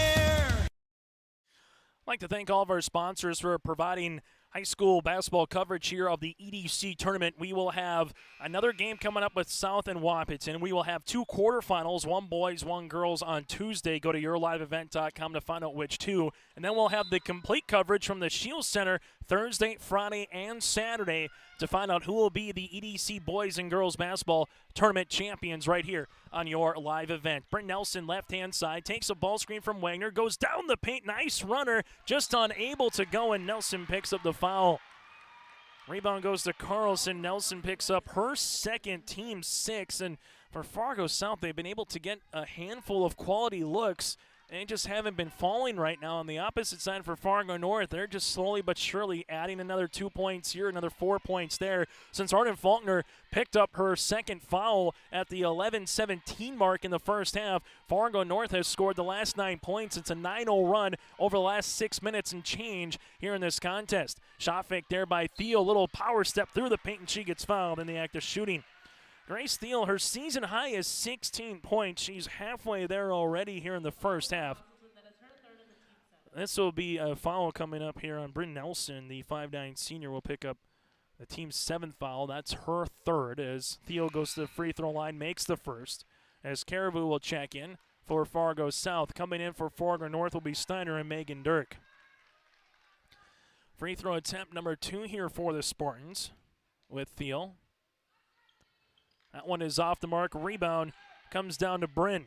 I'd like to thank all of our sponsors for providing high school basketball coverage here of the EDC tournament. We will have another game coming up with South and Wapaton. We will have 2 quarterfinals, 1 boys, 1 girls on Tuesday. Go to yourliveevent.com to find out which 2. And then we'll have the complete coverage from the Shields Center Thursday, Friday, and Saturday to find out who will be the EDC boys and girls basketball tournament champions right here on your live event. Brent Nelson, left-hand side, takes a ball screen from Wagner, goes down the paint. Nice runner, just unable to go, and Nelson picks up the foul. Rebound goes to Carlson. Nelson picks up her second, team 6. And for Fargo South, they've been able to get a handful of quality looks. They just haven't been falling right now. On the opposite side for Fargo North, they're just slowly but surely adding another 2 points here, another 4 points there. Since Arden Faulkner picked up her second foul at the 11-17 mark in the first half, Fargo North has scored the last 9 points. It's a 9-0 run over the last 6 minutes and change here in this contest. Shot fake there by Theo, little power step through the paint, and she gets fouled in the act of shooting. Grace Thiel, her season high is 16 points. She's halfway there already here in the first half. This will be a foul coming up here on Bryn Nelson. The 5'9" senior will pick up the team's 7th foul. That's her 3rd as Thiel goes to the free throw line, makes the first. As Caribou will check in for Fargo South. Coming in for Fargo North will be Steiner and Megan Dirk. Free throw attempt number 2 here for the Spartans with Thiel. That one is off the mark. Rebound comes down to Bryn.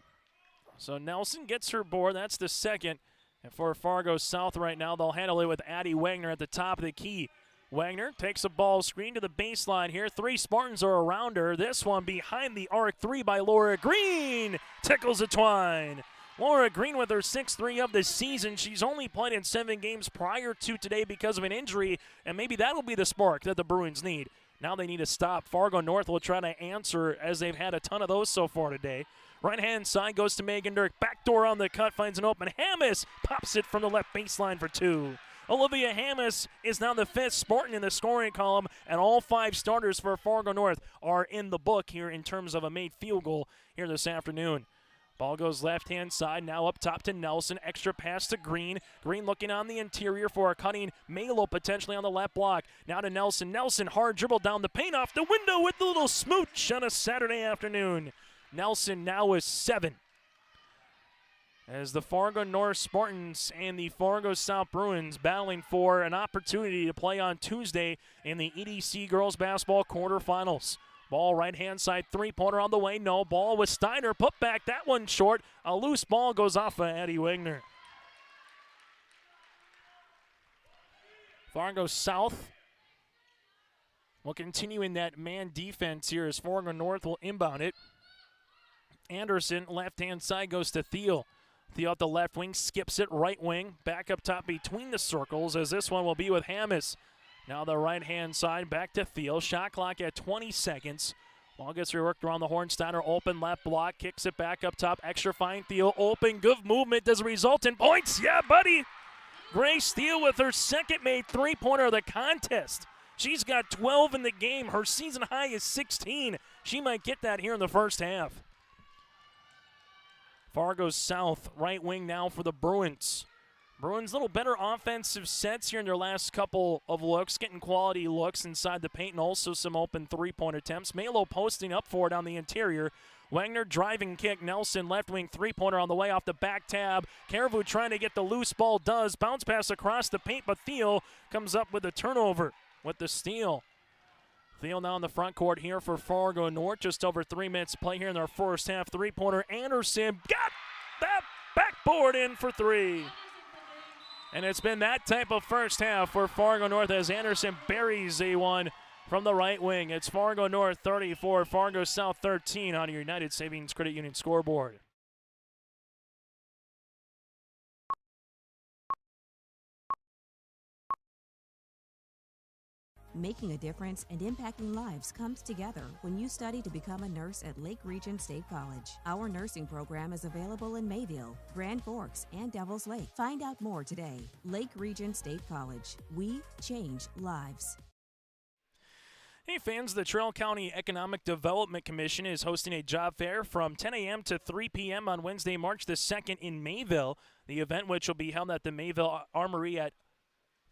So Nelson gets her board. That's the second. And for Fargo South right now, they'll handle it with Addie Wagner at the top of the key. Wagner takes a ball screen to the baseline here. 3 Spartans are around her. This one behind the arc. 3 by Laura Green. Tickles the twine. Laura Green with her 6th 3 of the season. She's only played in 7 games prior to today because of an injury, and maybe that'll be the spark that the Bruins need. Now they need to stop. Fargo North will try to answer as they've had a ton of those so far today. Right-hand side goes to Megan Dirk. Backdoor on the cut, finds an open. Hammes pops it from the left baseline for 2. Olivia Hammes is now the 5th Spartan in the scoring column, and all 5 starters for Fargo North are in the book here in terms of a made field goal here this afternoon. Ball goes left-hand side, now up top to Nelson. Extra pass to Green. Green looking on the interior for a cutting Malo potentially on the left block. Now to Nelson. Nelson, hard dribble down the paint off the window with the little smooch on a Saturday afternoon. Nelson now with 7. As the Fargo North Spartans and the Fargo South Bruins battling for an opportunity to play on Tuesday in the EDC girls basketball quarterfinals. Ball right-hand side, 3-pointer on the way. No. Ball with Steiner. Put back. That one short. A loose ball goes off of Addie Wagner. Fargo South will continue in that man defense here as Fargo North will inbound it. Anderson, left-hand side, goes to Thiel. Thiel at the left wing, skips it right wing. Back up top between the circles as this one will be with Hammes. Now the right-hand side, back to Thiel. Shot clock at 20 seconds. Ball gets reworked around the horn. Steiner open left block, kicks it back up top. Extra fine. Thiel open. Good movement. Does it result in points? Yeah, buddy. Grace Thiel with her second made 3-pointer of the contest. She's got 12 in the game. Her season high is 16. She might get that here in the first half. Fargo South, right wing now for the Bruins. Bruins a little better offensive sets here in their last couple of looks, getting quality looks inside the paint and also some open 3-point attempts. Malo posting up for it on the interior. Wagner driving kick. Nelson left wing 3-pointer on the way off the back tab. Caribou trying to get the loose ball, does. Bounce pass across the paint, but Thiel comes up with a turnover with the steal. Thiel now in the front court here for Fargo North. Just over 3 minutes play here in their first half. 3-pointer. Anderson got that backboard in for 3. And it's been that type of first half for Fargo North as Anderson buries a one from the right wing. It's Fargo North 34, Fargo South 13 on your United Savings Credit Union scoreboard. Making a difference and impacting lives comes together when you study to become a nurse at Lake Region State College. Our nursing program is available in Mayville, Grand Forks, and Devils Lake. Find out more today. Lake Region State College. We change lives. Hey fans, the Traill County Economic Development Commission is hosting a job fair from 10 a.m. to 3 p.m. on Wednesday, March the 2nd in Mayville. The event, which will be held at the Mayville Armory at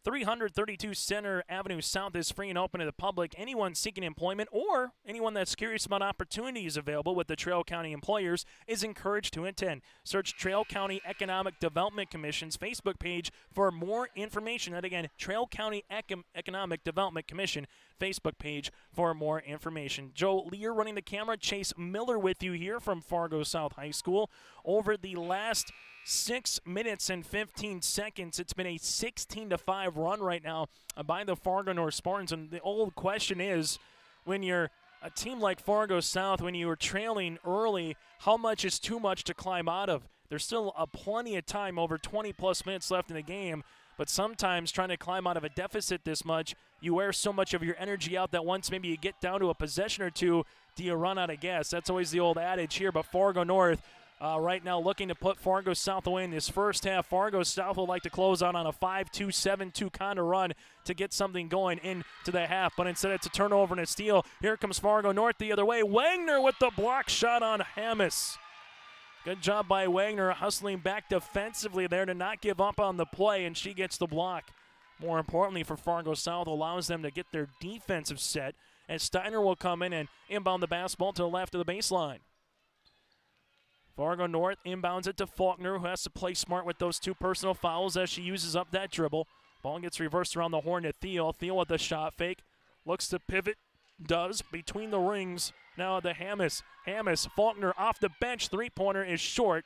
332 Center Avenue South, is free and open to the public. Anyone seeking employment or anyone that's curious about opportunities available with the Traill County employers is encouraged to attend. Search Traill County Economic Development Commission's Facebook page for more information. And again, Traill County Economic Development Commission Facebook page for more information. Joe Lear running the camera. Chase Miller with you here from Fargo South High School. Over the last 6 minutes and 15 seconds, it's been a 16-5 run right now by the Fargo North Spartans. And the old question is, when you're a team like Fargo South, when you were trailing early, how much is too much to climb out of? There's still plenty of time, over 20-plus minutes left in the game. But sometimes trying to climb out of a deficit this much, you wear so much of your energy out that once maybe you get down to a possession or two, do you run out of gas? That's always the old adage here. But Fargo North right now looking to put Fargo South away in this first half. Fargo South would like to close out on a 5-2, 7-2 kind of run to get something going into the half. But instead it's a turnover and a steal. Here comes Fargo North the other way. Wagner with the block shot on Hammis. Good job by Wagner hustling back defensively there to not give up on the play, and she gets the block. More importantly for Fargo South, allows them to get their defensive set, as Steiner will come in and inbound the basketball to the left of the baseline. Fargo North inbounds it to Faulkner, who has to play smart with those two personal fouls as she uses up that dribble. Ball gets reversed around the horn to Thiel. Thiel with the shot fake. Looks to pivot. Does. Between the rings. Now the Hammis. Hammis. Faulkner off the bench. Three-pointer is short.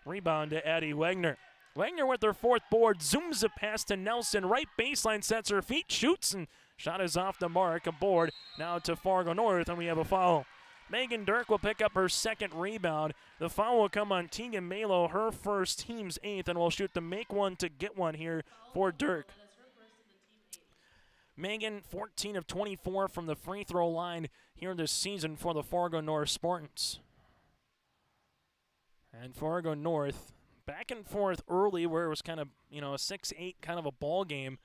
Rebound to Addie Wagner. Wagner with her fourth board. Zooms it past to Nelson. Right baseline, sets her feet. Shoots, and shot is off the mark. A board now to Fargo North, and we have a foul. Megan Dirk will pick up her second rebound. The foul will come on Tegan Malo, her first, team's eighth, and will shoot the make one to get one here for Dirk. Megan, 14 of 24 from the free throw line here this season for the Fargo North Spartans. And Fargo North back and forth early where it was kind of, a 6-8 kind of a ball game.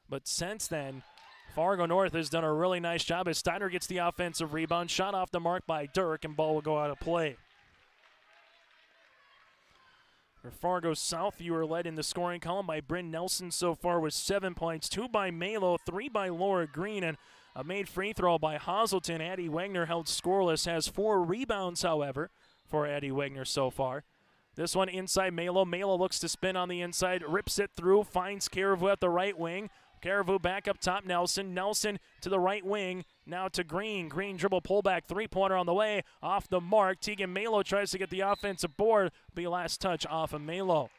But since then, Fargo North has done a really nice job as Steiner gets the offensive rebound. Shot off the mark by Dirk, and ball will go out of play. For Fargo South, you are led in the scoring column by Bryn Nelson so far with 7 points, 2 by Malo, 3 by Laura Green, and a made free throw by Hazelton. Addie Wagner held scoreless, has 4 rebounds, however, for Addie Wagner so far. This one inside Malo. Malo looks to spin on the inside, rips it through, finds Caribou at the right wing. Caribou back up top, Nelson. Nelson to the right wing, now to Green. Green dribble pullback, three-pointer on the way, off the mark. Tegan Malo tries to get the offensive board, be last touch off of Malo.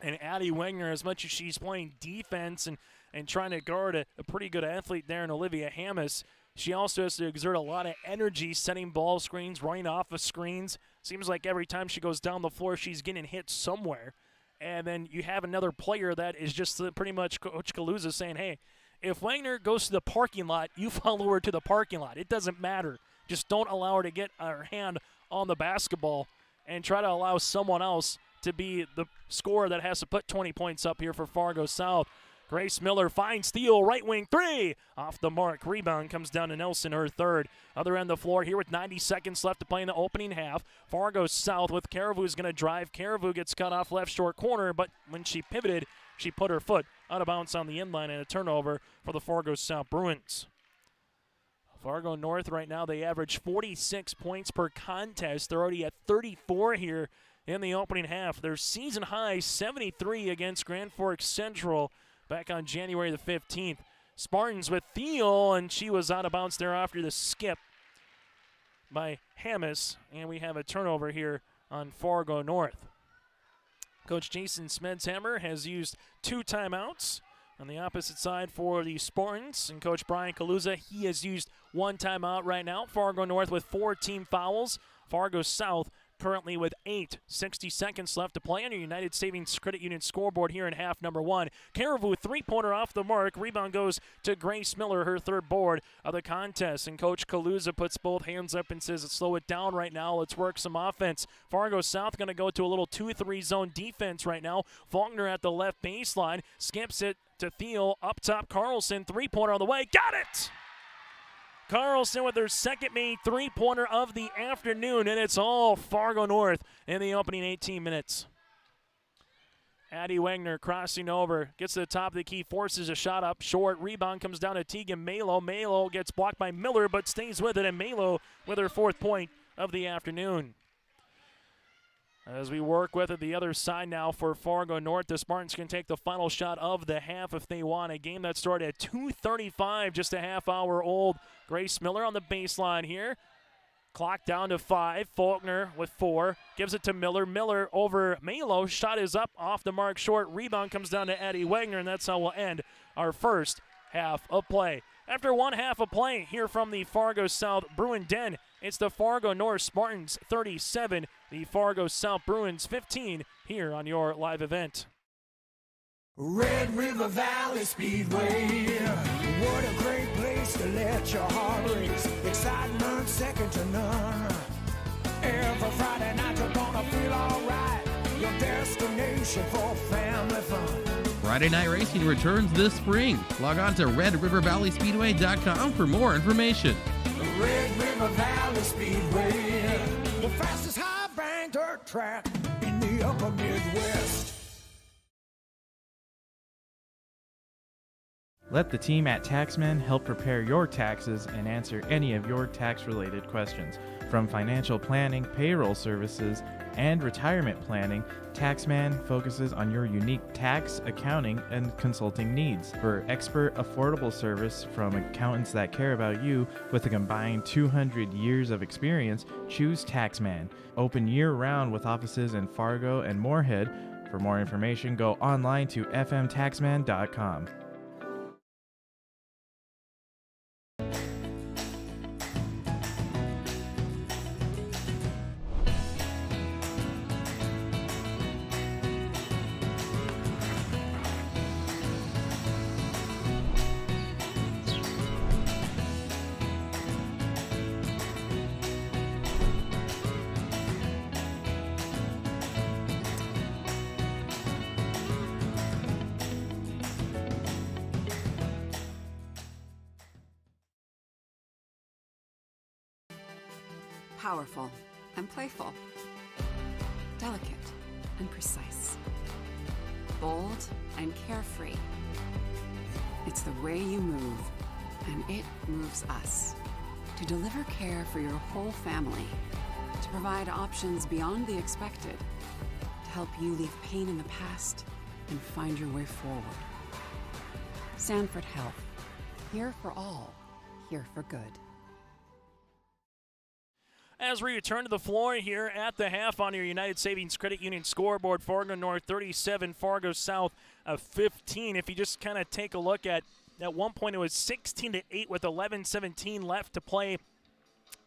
And Addie Wagner, as much as she's playing defense and trying to guard a pretty good athlete there in Olivia Hammis, she also has to exert a lot of energy setting ball screens, running off of screens. Seems like every time she goes down the floor, she's getting hit somewhere. And then you have another player that is just pretty much Coach Kaluza saying, hey, if Wagner goes to the parking lot, you follow her to the parking lot. It doesn't matter. Just don't allow her to get her hand on the basketball and try to allow someone else to be the scorer that has to put 20 points up here for Fargo South. Grace Miller finds steal, right wing three, off the mark. Rebound comes down to Nelson, her third. Other end of the floor here with 90 seconds left to play in the opening half. Fargo South with Caribou's going to drive. Caribou gets cut off left short corner, but when she pivoted, she put her foot out of bounds on the inline, and a turnover for the Fargo South Bruins. Fargo North right now, they average 46 points per contest. They're already at 34 here in the opening half. Their season high, 73 against Grand Forks Central back on January the 15th. Spartans with Thiel, and she was out of bounds there after the skip by Hammis, and we have a turnover here on Fargo North. Coach Jason Smedshammer has used 2 timeouts on the opposite side for the Spartans, and Coach Brian Kaluza, he has used 1 timeout right now. Fargo North with 4 team fouls. Fargo South currently with 60 seconds left to play on your United Savings Credit Union scoreboard here in half number 1. Caribou, three-pointer off the mark. Rebound goes to Grace Miller, her third board of the contest. And Coach Kaluza puts both hands up and says, slow it down right now. Let's work some offense. Fargo South going to go to a little 2-3 zone defense right now. Faulkner at the left baseline. Skips it to Thiel. Up top, Carlson. Three-pointer on the way. Got it! Carlson with their second made three-pointer of the afternoon, and it's all Fargo North in the opening 18 minutes. Addie Wagner crossing over, gets to the top of the key, forces a shot up short. Rebound comes down to Tegan Malo. Malo gets blocked by Miller, but stays with it, and Malo with her fourth point of the afternoon. As we work with it, the other side now for Fargo North, the Spartans can take the final shot of the half if they want. A game that started at 2:35, just a half hour old. Grace Miller on the baseline here. Clock down to 5. Faulkner with 4. Gives it to Miller. Miller over Malo. Shot is up, off the mark, short. Rebound comes down to Addie Wagner, and that's how we'll end our first half of play. After one half of play here from the Fargo South Bruin Den, it's the Fargo North Spartans 37, the Fargo South Bruins 15 here on your live event. Red River Valley Speedway, what a great place to let your heart race. Excitement second to none. Every Friday night you're gonna feel alright. Your destination for family fun. Friday night racing returns this spring. Log on to redrivervalleyspeedway.com for more information. Red River Valley Speedway, the fastest high-bank dirt track in the upper Midwest. Let the team at Taxman help prepare your taxes and answer any of your tax-related questions. From financial planning, payroll services, and retirement planning, Taxman focuses on your unique tax, accounting, and consulting needs. For expert, affordable service from accountants that care about you with a combined 200 years of experience, choose Taxman. Open year-round with offices in Fargo and Moorhead. For more information, go online to fmtaxman.com. Powerful and playful. Delicate and precise. Bold and carefree. It's the way you move, and it moves us. To deliver care for your whole family. To provide options beyond the expected. To help you leave pain in the past and find your way forward. Sanford Health. Here for all. Here for good. As we return to the floor here at the half on your United Savings Credit Union scoreboard, Fargo North 37, Fargo South 15. If you just kind of take a look at one point, it was 16-8 with 11:17 left to play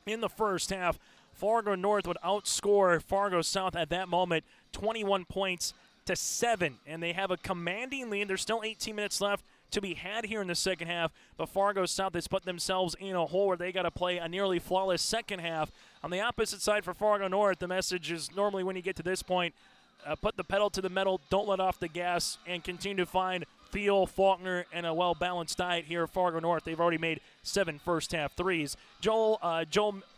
in the first half. Fargo North would outscore Fargo South at that moment 21 points to 7, and they have a commanding lead. There's still 18 minutes left to be had here in the second half, but Fargo South has put themselves in a hole where they got to play a nearly flawless second half. On the opposite side for Fargo North, the message is normally when you get to this point, put the pedal to the metal, don't let off the gas, and continue to find Thiel, Faulkner, and a well-balanced diet here at Fargo North. They've already made 7 first-half threes. Joel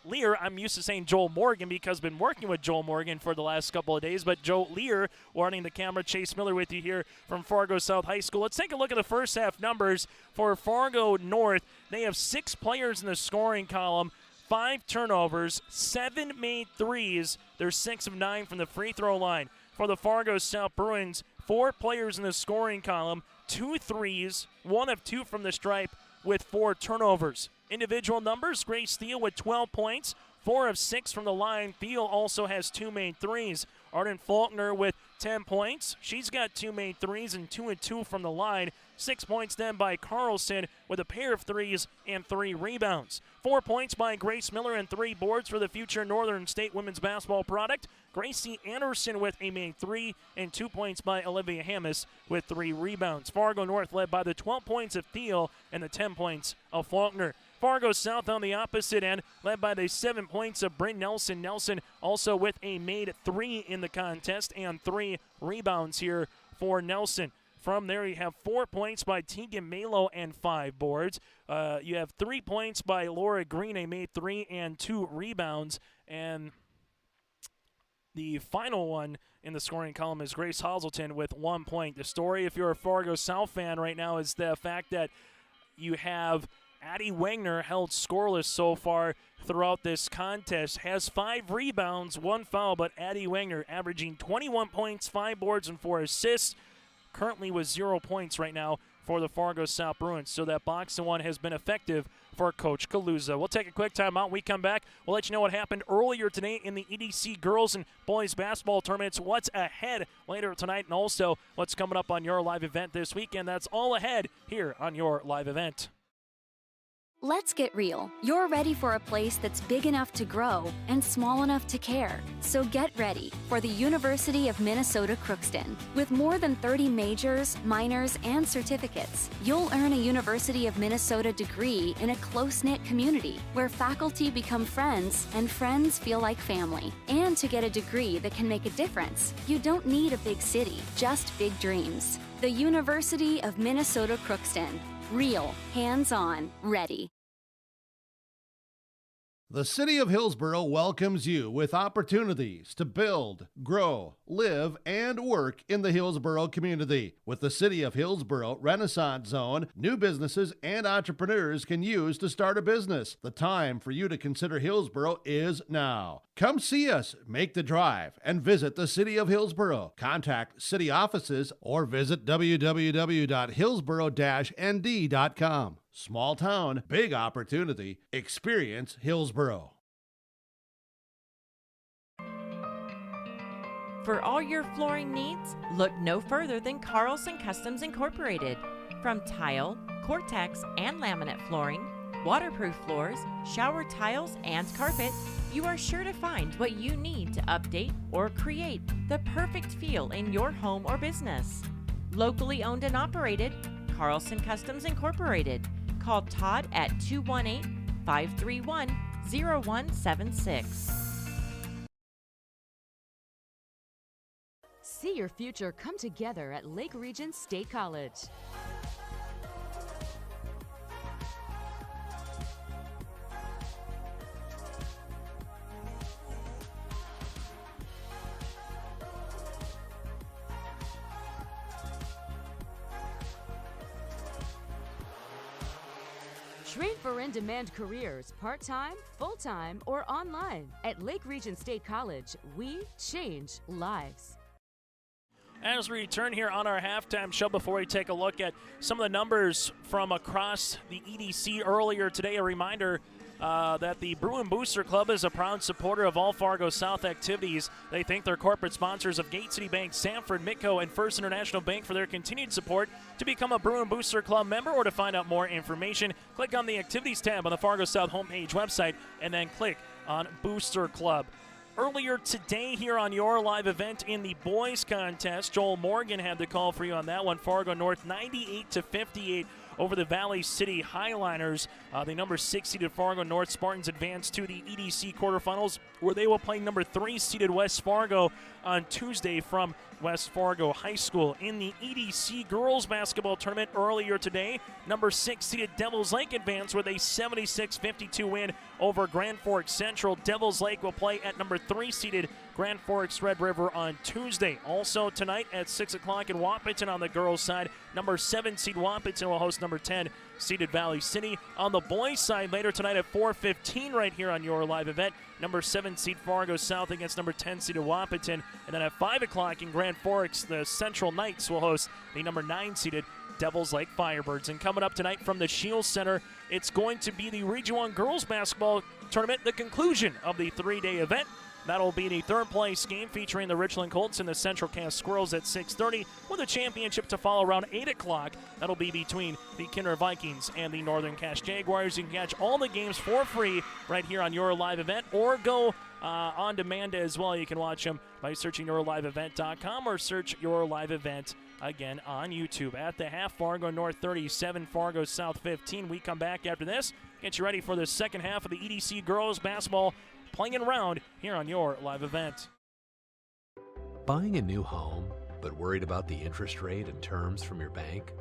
Lear, I'm used to saying Joel Morgan because I've been working with Joel Morgan for the last couple of days, but Joel Lear, running the camera, Chase Miller with you here from Fargo South High School. Let's take a look at the first-half numbers for Fargo North. They have 6 players in the scoring column, 5 turnovers, 7 made threes. They're 6 of 9 from the free throw line. For the Fargo South Bruins, 4 players in the scoring column, 2 threes, 1 of 2 from the stripe with 4 turnovers. Individual numbers, Grace Thiel with 12 points, 4 of 6 from the line. Thiel also has 2 made threes. Arden Faulkner with 10 points. She's got 2 made threes and 2 and 2 from the line. 6 points then by Carlson with a pair of threes and 3 rebounds. 4 points by Grace Miller and 3 boards for the future Northern State women's basketball product. Gracie Anderson with a made 3 and 2 points by Olivia Hammis with 3 rebounds. Fargo North led by the 12 points of Thiel and the 10 points of Faulkner. Fargo South on the opposite end, led by the 7 points of Bryn Nelson. Nelson also with a made 3 in the contest and 3 rebounds here for Nelson. From there, you have 4 points by Tegan Malo and 5 boards. You have 3 points by Laura Green, a made 3 and 2 rebounds. And the final one in the scoring column is Grace Hazelton with 1 point. The story, if you're a Fargo South fan right now, is the fact that you have Addie Wagner held scoreless so far throughout this contest. Has 5 rebounds, 1 foul, but Addie Wagner averaging 21 points, 5 boards, and 4 assists. Currently with 0 points right now for the Fargo South Bruins. So that box and one has been effective for Coach Kaluza. We'll take a quick timeout. When we come back, we'll let you know what happened earlier today in the EDC girls and boys basketball tournaments, what's ahead later tonight, and also what's coming up on your live event this weekend. That's all ahead here on your live event. Let's get real. You're ready for a place that's big enough to grow and small enough to care. So get ready for the University of Minnesota Crookston. With more than 30 majors, minors, and certificates, you'll earn a University of Minnesota degree in a close-knit community where faculty become friends and friends feel like family. And to get a degree that can make a difference, you don't need a big city, just big dreams. The University of Minnesota Crookston. Real, hands-on, ready. The City of Hillsborough welcomes you with opportunities to build, grow, live, and work in the Hillsborough community. With the City of Hillsborough Renaissance Zone, new businesses and entrepreneurs can use to start a business. The time for you to consider Hillsborough is now. Come see us, make the drive, and visit the City of Hillsborough. Contact city offices or visit www.hillsborough-nd.com. Small town, big opportunity. Experience Hillsborough. For all your flooring needs, look no further than Carlson Customs Incorporated. From tile, Cortex, and laminate flooring, waterproof floors, shower tiles, and carpet, you are sure to find what you need to update or create the perfect feel in your home or business. Locally owned and operated, Carlson Customs Incorporated. Call Todd at 218-531-0176. See your future come together at Lake Region State College. Train for in-demand careers, part-time, full-time, or online. At Lake Region State College, we change lives. As we return here on our halftime show, before we take a look at some of the numbers from across the EDC earlier today, a reminder that the Bruin Booster Club is a proud supporter of all Fargo South activities. They thank their corporate sponsors of Gate City Bank, Sanford, Mitco, and First International Bank for their continued support. To become a Bruin Booster Club member or to find out more information, click on the Activities tab on the Fargo South homepage website and then click on Booster Club. Earlier today here on your live event in the boys contest, Joel Morgan had the call for you on that one. Fargo North 98-58 over the Valley City Highliners. The number 6 seeded Fargo North Spartans advanced to the EDC quarterfinals, where they will play number 3 seeded West Fargo on Tuesday from West Fargo High School. In the EDC girls basketball tournament earlier today, number 6 seeded Devils Lake advanced with a 76-52 win over Grand Forks Central. Devils Lake will play at number 3 seeded Grand Forks Red River on Tuesday. Also tonight at 6 o'clock in Wapaton on the girls' side, number 7 seed Wapaton will host number 10 seeded Valley City. On the boys' side, later tonight at 4:15 right here on your live event, number 7 seed Fargo South against number 10 seeded Wapaton. And then at 5 o'clock in Grand Forks, the Central Knights will host the number 9 seeded Devils Lake Firebirds. And coming up tonight from the Shields Center, it's going to be the Region 1 girls basketball tournament, the conclusion of the 3-day event. That'll be the third place game featuring the Richland Colts and the Central Cass Squirrels at 6:30, with a championship to follow around 8 o'clock. That'll be between the Kinder Vikings and the Northern Cass Jaguars. You can catch all the games for free right here on Your Live Event, or go on demand as well. You can watch them by searching yourliveevent.com or search Your Live Event again on YouTube. At the half, Fargo North 37, Fargo South 15. We come back after this, get you ready for the second half of the EDC girls basketball playing round here on Your Live Event. Buying a new home, but worried about the interest rate and terms from your bank?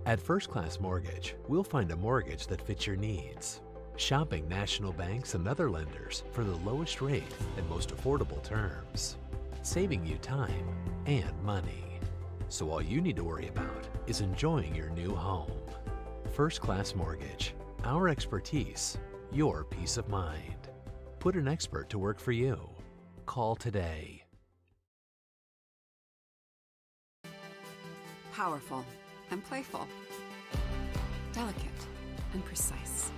At First Class Mortgage, we'll find a mortgage that fits your needs. Shopping national banks and other lenders for the lowest rate and most affordable terms, saving you time and money. So all you need to worry about is enjoying your new home. First Class Mortgage, our expertise, your peace of mind. Put an expert to work for you. Call today. Powerful and playful. Delicate and precise.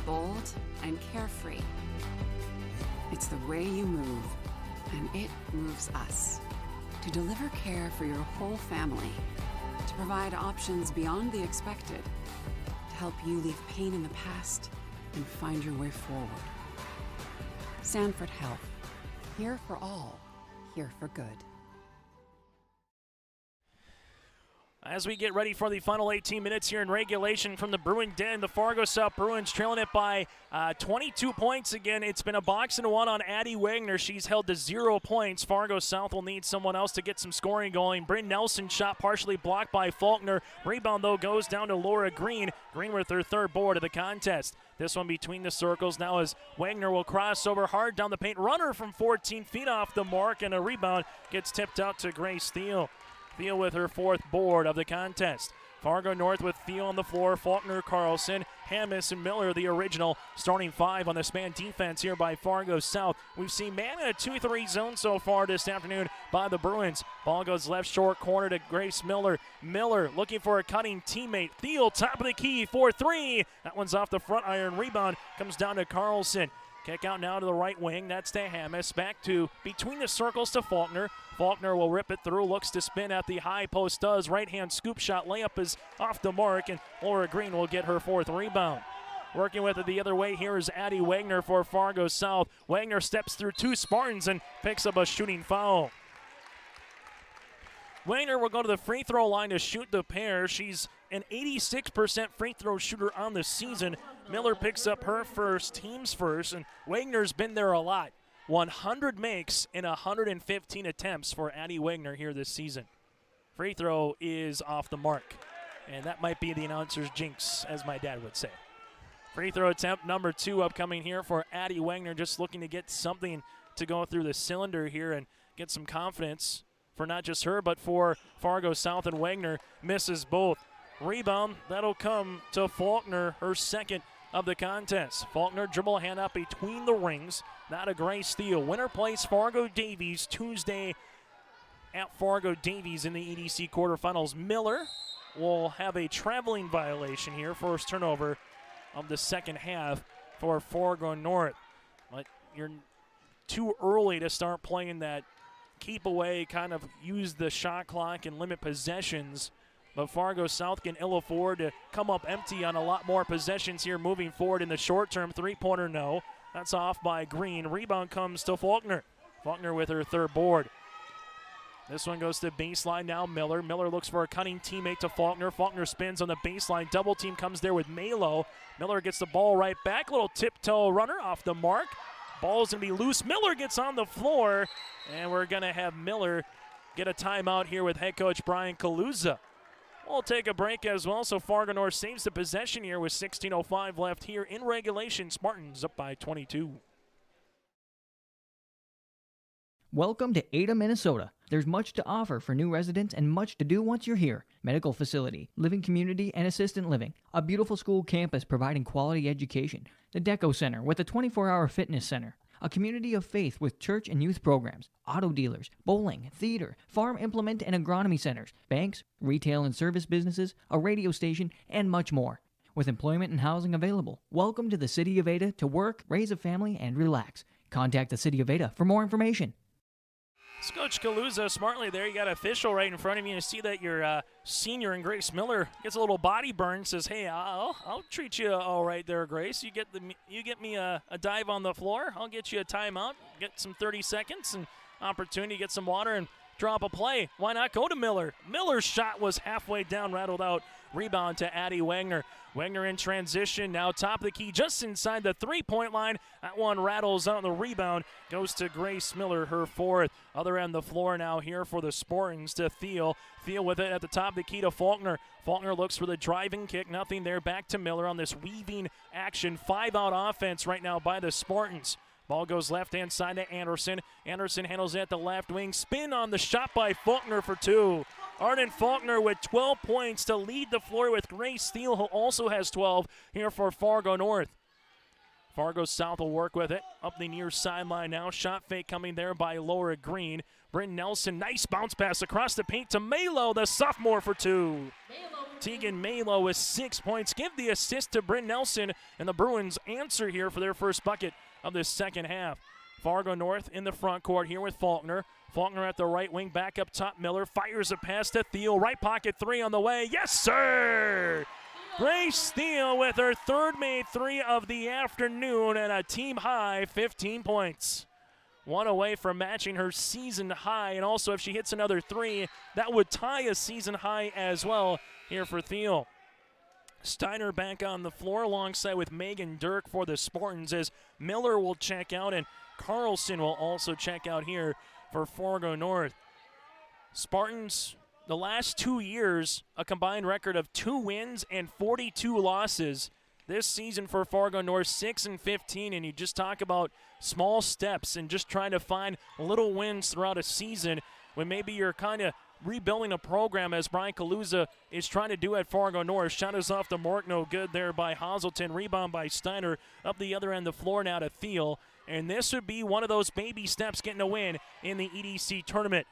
Bold and carefree. It's the way you move, and it moves us. To deliver care for your whole family. To provide options beyond the expected. To help you leave pain in the past and find your way forward. Sanford Health. Here for all. Here for good. As we get ready for the final 18 minutes here in regulation from the Bruin Den, the Fargo South Bruins trailing it by 22 points again. It's been a box and one on Addie Wagner. She's held to 0 points. Fargo South will need someone else to get some scoring going. Bryn Nelson shot partially blocked by Faulkner. Rebound, though, goes down to Laura Green. Green with her third board of the contest. This one between the circles now as Wagner will cross over hard down the paint. Runner from 14 feet off the mark, and a rebound gets tipped out to Grace Thiel. Thiel with her fourth board of the contest. Fargo North with Thiel on the floor, Faulkner, Carlson, Hammis, and Miller, the original starting five on the span defense here by Fargo South. We've seen man in a 2-3 zone so far this afternoon by the Bruins. Ball goes left short corner to Grace Miller. Miller looking for a cutting teammate. Thiel, top of the key for three. That one's off the front iron. Rebound comes down to Carlson. Kick out now to the right wing. That's to Hammis. Back to between the circles to Faulkner. Faulkner will rip it through. Looks to spin at the high post. Does. Right-hand scoop shot. Layup is off the mark. And Laura Green will get her fourth rebound. Working with it the other way here is Addie Wagner for Fargo South. Wagner steps through two Spartans and picks up a shooting foul. Wagner will go to the free throw line to shoot the pair. She's an 86% free throw shooter on the season. Miller picks up her first, team's first, and Wagner's been there a lot. 100 makes in 115 attempts for Addie Wagner here this season. Free throw is off the mark, and that might be the announcer's jinx, as my dad would say. Free throw attempt number 2 upcoming here for Addie Wagner, just looking to get something to go through the cylinder here and get some confidence for not just her, but for Fargo South, and Wagner misses both. Rebound, that'll come to Faulkner, her second of the contest. Faulkner dribble hand up between the rings. Not a Grace Steele. Winner plays Fargo Davies Tuesday at Fargo Davies in the EDC quarterfinals. Miller will have a traveling violation here. First turnover of the second half for Fargo North. But you're too early to start playing that keep away, kind of use the shot clock and limit possessions. But Fargo South can ill afford to come up empty on a lot more possessions here moving forward in the short term. Three-pointer, no. That's off by Green. Rebound comes to Faulkner. Faulkner with her third board. This one goes to baseline now. Miller. Miller looks for a cutting teammate to Faulkner. Faulkner spins on the baseline. Double team comes there with Malo. Miller gets the ball right back. Little tiptoe runner off the mark. Ball's going to be loose. Miller gets on the floor. And we're going to have Miller get a timeout here with head coach Brian Kaluza. We'll take a break as well, so Fargo North saves the possession here with 16:05 left here in regulation. Spartans up by 22. Welcome to Ada, Minnesota. There's much to offer for new residents and much to do once you're here. Medical facility, living community, and assistant living. A beautiful school campus providing quality education. The Deco Center with a 24-hour fitness center. A community of faith with church and youth programs, auto dealers, bowling, theater, farm implement and agronomy centers, banks, retail and service businesses, a radio station, and much more. With employment and housing available, welcome to the city of Ada to work, raise a family, and relax. Contact the City of Ada for more information. Coach Kaluza smartly there. You got an official right in front of you. You see that your senior and Grace Miller gets a little body burn. Says, "Hey, I'll treat you all right there, Grace. You get me a dive on the floor. I'll get you a timeout. Get some 30 seconds and opportunity to get some water and drop a play. Why not go to Miller? Miller's shot was halfway down, rattled out. Rebound to Addie Wagner. Wagner in transition, now top of the key, just inside the three-point line. That one rattles out, and the rebound goes to Grace Miller, her fourth. Other end of the floor now here for the Spartans to Thiel. Thiel with it at the top of the key to Faulkner. Faulkner looks for the driving kick, nothing there. Back to Miller on this weaving action. 5-out offense right now by the Spartans. Ball goes left-hand side to Anderson. Anderson handles it at the left wing. Spin on the shot by Faulkner for two. Arden Faulkner with 12 points to lead the floor with Grace Thiel, who also has 12 here for Fargo North. Fargo South will work with it. Up the near sideline now. Shot fake coming there by Laura Green. Britton Nelson, nice bounce pass across the paint to Malo, the sophomore, for two. Tegan Malo with 6 points. Give the assist to Britton Nelson, and the Bruins answer here for their first bucket of this second half. Fargo North in the front court here with Faulkner. Faulkner at the right wing, back up top. Miller fires a pass to Thiel. Right pocket three on the way. Yes, sir! Grace Thiel with her third made three of the afternoon and a team high 15 points. One away from matching her season high, and also if she hits another three, that would tie a season high as well here for Thiel. Steiner back on the floor alongside with Megan Dirk for the Spartans as Miller will check out and Carlson will also check out here for Fargo North. Spartans, the last 2 years, a combined record of 2 wins and 42 losses. This season for Fargo North, 6-15, and you just talk about small steps and just trying to find little wins throughout a season when maybe you're kind of rebuilding a program as Brian Kaluza is trying to do at Fargo North. Shot is off the mark, no good there by Hazelton. Rebound by Steiner. Up the other end of the floor now to Thiel. And this would be one of those baby steps getting a win in the EDC tournament.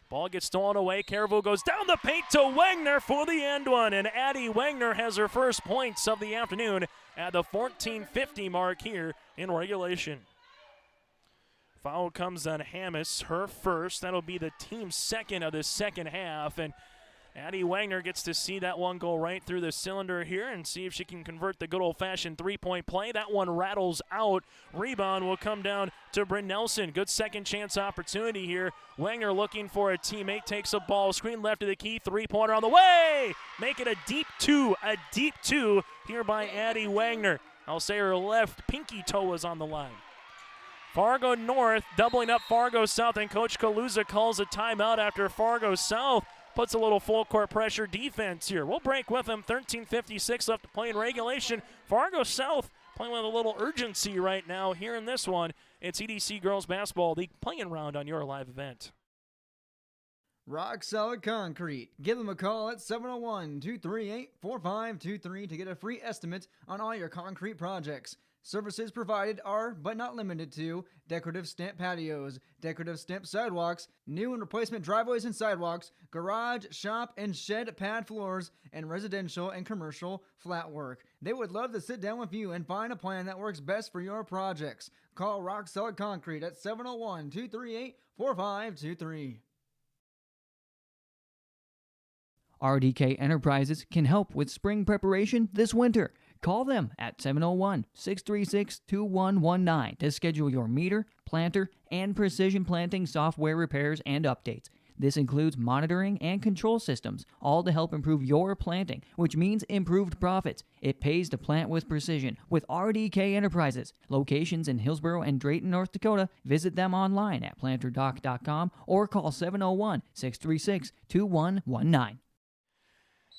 Ball gets stolen away. Careville goes down the paint to Wagner for the end one. And Addie Wagner has her first points of the afternoon at the 14:50 mark here in regulation. Foul comes on Hammis, her first. That'll be the team's second of the second half. And Addie Wagner gets to see that one go right through the cylinder here and see if she can convert the good old-fashioned three-point play. That one rattles out. Rebound will come down to Bryn Nelson. Good second chance opportunity here. Wagner looking for a teammate, takes a ball, screen left of the key, three-pointer on the way. Make it a deep two here by Addie Wagner. I'll say her left pinky toe was on the line. Fargo North doubling up Fargo South, and Coach Kaluza calls a timeout after Fargo South puts a little full court pressure defense here. We'll break with them. 13:56 left to play in regulation. Fargo South playing with a little urgency right now here in this one. It's EDC Girls Basketball League playing round on your live event. Rock Solid Concrete. Give them a call at 701-238-4523 to get a free estimate on all your concrete projects. Services provided are, but not limited to, decorative stamp patios, decorative stamp sidewalks, new and replacement driveways and sidewalks, garage, shop, and shed pad floors, and residential and commercial flat work. They would love to sit down with you and find a plan that works best for your projects. Call Rock Solid Concrete at 701-238-4523. RDK Enterprises can help with spring preparation this winter. Call them at 701-636-2119 to schedule your meter, planter, and precision planting software repairs and updates. This includes monitoring and control systems, all to help improve your planting, which means improved profits. It pays to plant with precision with RDK Enterprises. Locations in Hillsborough and Drayton, North Dakota. Visit them online at planterdoc.com or call 701-636-2119.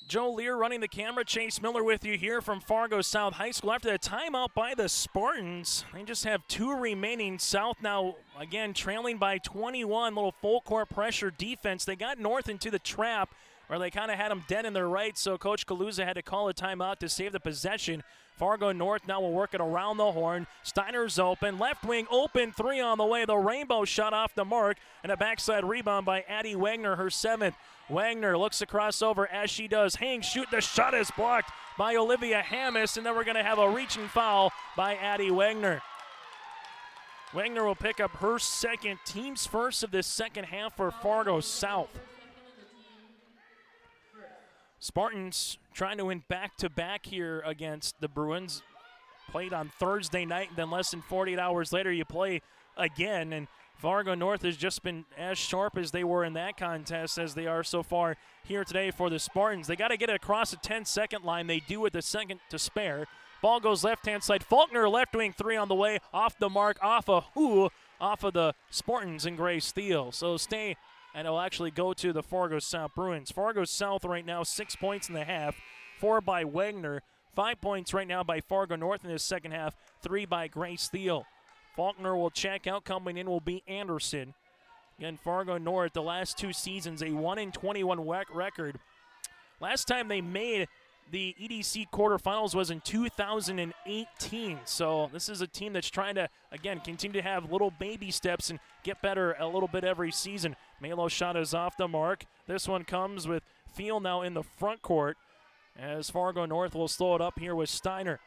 Joe Lear running the camera. Chase Miller with you here from Fargo South High School. After the timeout by the Spartans, they just have 2 remaining. South now, again, trailing by 21. Little full court pressure defense. They got North into the trap where they kind of had them dead in their right, so Coach Kaluza had to call a timeout to save the possession. Fargo North now will work it around the horn. Steiner's open. Left wing open. 3 on the way. The rainbow shot off the mark. And a backside rebound by Addie Wagner, her 7th. Wagner looks across over as she does. Hang, shoot. The shot is blocked by Olivia Hammis. And then we're going to have a reaching foul by Addie Wagner. Wagner will pick up her second, team's first of this second half for Fargo South. Spartans trying to win back-to-back here against the Bruins. Played on Thursday night, and then less than 48 hours later you play again. And Fargo North has just been as sharp as they were in that contest as they are so far here today for the Spartans. They got to get it across the 10-second line. They do with a second to spare. Ball goes left-hand side. Faulkner, left wing three on the way. Off the mark, off of the Spartans and Gray Steele. So stay, and it'll actually go to the Fargo South Bruins. Fargo South right now 6 points in the half, 4 by Wagner. 5 points right now by Fargo North in this second half, 3 by Gray Steele. Faulkner will check out. Coming in will be Anderson. Again, Fargo North, the last 2 seasons, a 1-21 record. Last time they made the EDC quarterfinals was in 2018. So this is a team that's trying to, again, continue to have little baby steps and get better a little bit every season. Melo's shot is off the mark. This one comes with Thiel now in the front court, as Fargo North will slow it up here with Steiner.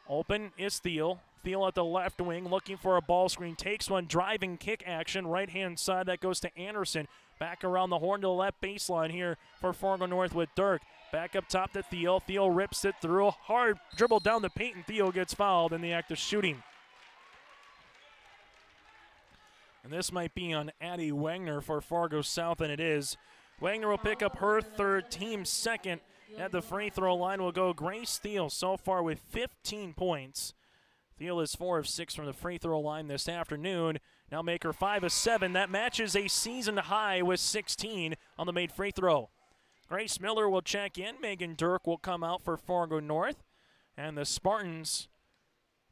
Open is Thiel. Thiel at the left wing looking for a ball screen. Takes one, driving kick action. Right-hand side, that goes to Anderson. Back around the horn to the left baseline here for Fargo North with Dirk. Back up top to Thiel. Thiel rips it through. Hard dribble down the paint, and Thiel gets fouled in the act of shooting. And this might be on Addie Wagner for Fargo South, and it is. Wagner will pick up her third, team second. At the free throw line will go Gray Steele so far with 15 points. Thiel is 4 of 6 from the free throw line this afternoon. Now make her 5 of 7. That matches a season high with 16 on the made free throw. Grace Miller will check in. Megan Dirk will come out for Fargo North. And the Spartans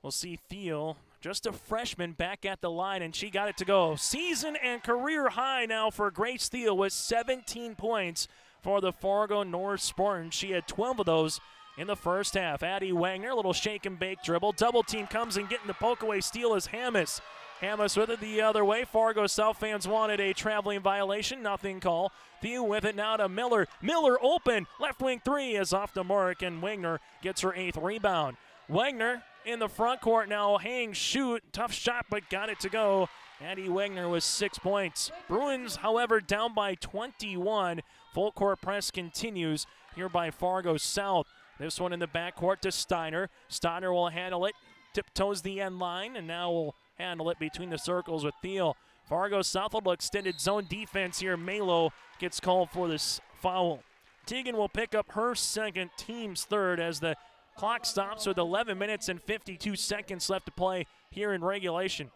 will see Thiel, just a freshman, back at the line, and she got it to go. Season and career high now for Grace Thiel with 17 points for the Fargo North Spartans. She had 12 of those in the first half. Addie Wagner, a little shake and bake dribble. Double team comes and getting the poke away steal is Hammis. Hammis with it the other way. Fargo South fans wanted a traveling violation. Nothing call. Thiel with it now to Miller. Miller open. Left wing three is off the mark, and Wagner gets her 8th rebound. Wagner in the front court now. Hang, shoot. Tough shot, but got it to go. Addie Wagner with 6 points. Bruins, however, down by 21. Full court press continues here by Fargo South. This one in the backcourt to Steiner. Steiner will handle it. Tiptoes the end line, and now will handle it between the circles with Thiel. Fargo South will extended zone defense here. Melo gets called for this foul. Teagan will pick up her second, team's third, as the clock stops with 11 minutes and 52 seconds left to play here in regulation.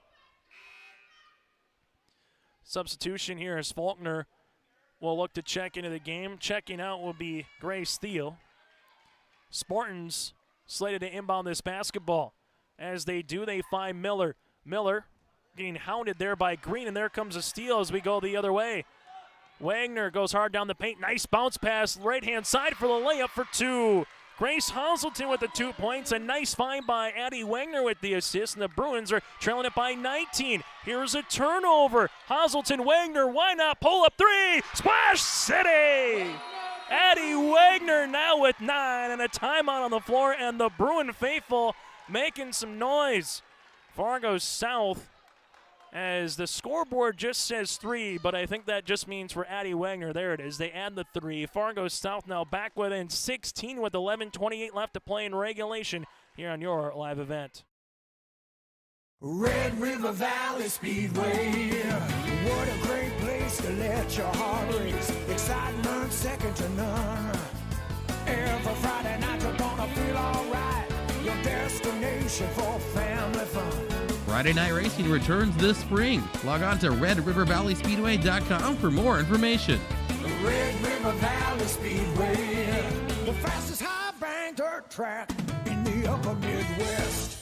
Substitution here as Faulkner will look to check into the game. Checking out will be Grace Thiel. Spartans slated to inbound this basketball. As they do, they find Miller. Miller getting hounded there by Green, and there comes a steal as we go the other way. Wagner goes hard down the paint. Nice bounce pass, right-hand side for the layup for 2. Grace Hazelton with the 2 points. A nice find by Addie Wagner with the assist, and the Bruins are trailing it by 19. Here's a turnover. Hazelton, Wagner, why not? Pull up 3. Splash City! Addie Wagner now with 9, and a timeout on the floor, and the Bruin faithful making some noise. Fargo South, as the scoreboard just says 3, but I think that just means for Addie Wagner. There it is. They add the 3. Fargo South now back within 16 with 11:28 left to play in regulation here on your live event. Red River Valley Speedway, what a great place to let your heart race. Excitement second to none. Every Friday night you're gonna feel alright. Your destination for family fun. Friday night racing returns this spring. Log on to RedRiverValleySpeedway.com for more information. Red River Valley Speedway, the fastest high-bank dirt track in the upper Midwest.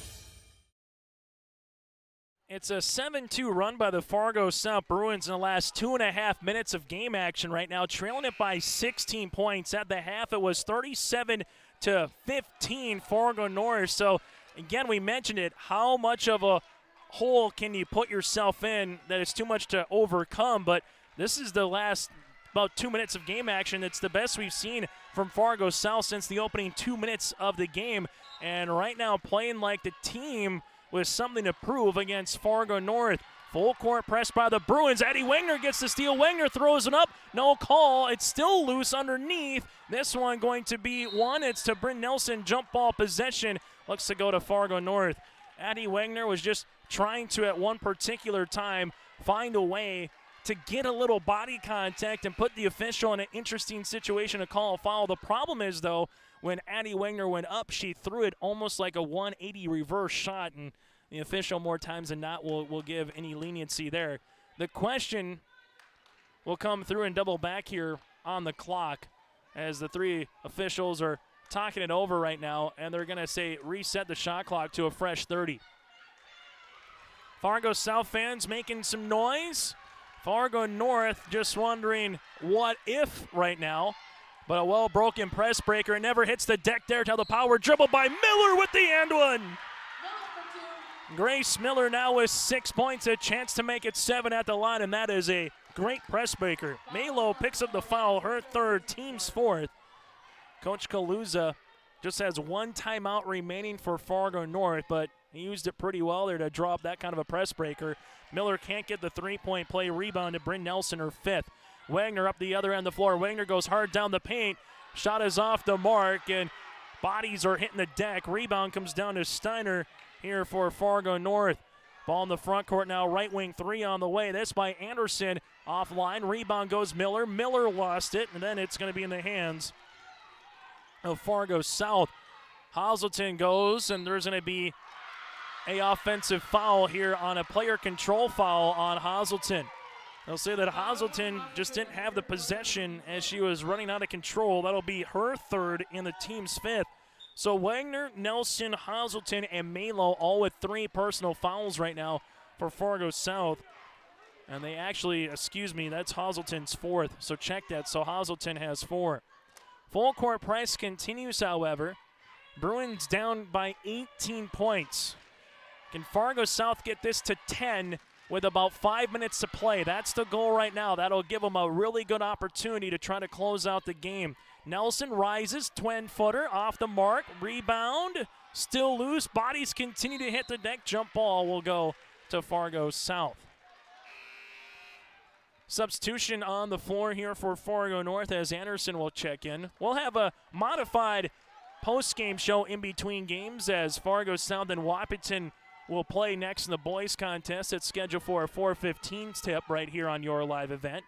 It's a 7-2 run by the Fargo South Bruins in the last 2.5 minutes of game action right now, trailing it by 16 points. At the half, it was 37-15 Fargo North. So, again, we mentioned it. How much of a hole can you put yourself in that it's too much to overcome? But this is the last about 2 minutes of game action. It's the best we've seen from Fargo South since the opening 2 minutes of the game. And right now, playing like the team with something to prove against Fargo North. Full court press by the Bruins. Addie Wagner gets the steal. Wagner throws it up. No call. It's still loose underneath. This one going to be one. It's to Bryn Nelson. Jump ball possession. Looks to go to Fargo North. Addie Wagner was just trying to, at one particular time, find a way to get a little body contact and put the official in an interesting situation to call a foul. The problem is, though, when Addie Wagner went up, she threw it almost like a 180 reverse shot, and the official more times than not will give any leniency there. The question will come through and double back here on the clock as the three officials are talking it over right now, and they're going to say reset the shot clock to a fresh 30. Fargo South fans making some noise. Fargo North just wondering what if right now. But a well-broken press breaker. It never hits the deck there till the power dribble by Miller with the and one. Grace Miller now with 6 points, a chance to make it 7 at the line, and that is a great press breaker. Malo picks up the foul, her third, team's fourth. Coach Kaluza just has one timeout remaining for Fargo North, but he used it pretty well there to draw up that kind of a press breaker. Miller can't get the three-point play. Rebound to Bryn Nelson, her fifth. Wagner up the other end of the floor. Wagner goes hard down the paint. Shot is off the mark, and bodies are hitting the deck. Rebound comes down to Steiner here for Fargo North. Ball in the front court now, right wing three on the way. This by Anderson, offline. Rebound goes Miller. Miller lost it, and then it's going to be in the hands of Fargo South. Hazelton goes, and there's going to be a offensive foul here on a player control foul on Hazelton. They'll say that Hazelton just didn't have the possession as she was running out of control. That'll be her third and the team's fifth. So Wagner, Nelson, Hazelton, and Malo all with 3 personal fouls right now for Fargo South. And they actually, that's Hazelton's fourth. So check that. So Hazelton has 4. Full court press continues, however. Bruins down by 18 points. Can Fargo South get this to 10 with about 5 minutes to play? That's the goal right now. That'll give them a really good opportunity to try to close out the game. Nelson rises, twin footer off the mark, rebound, still loose. Bodies continue to hit the deck. Jump ball will go to Fargo South. Substitution on the floor here for Fargo North as Anderson will check in. We'll have a modified post-game show in between games as Fargo South and Wahpeton will play next in the boys contest. It's scheduled for a 4:15 tip right here on your live event.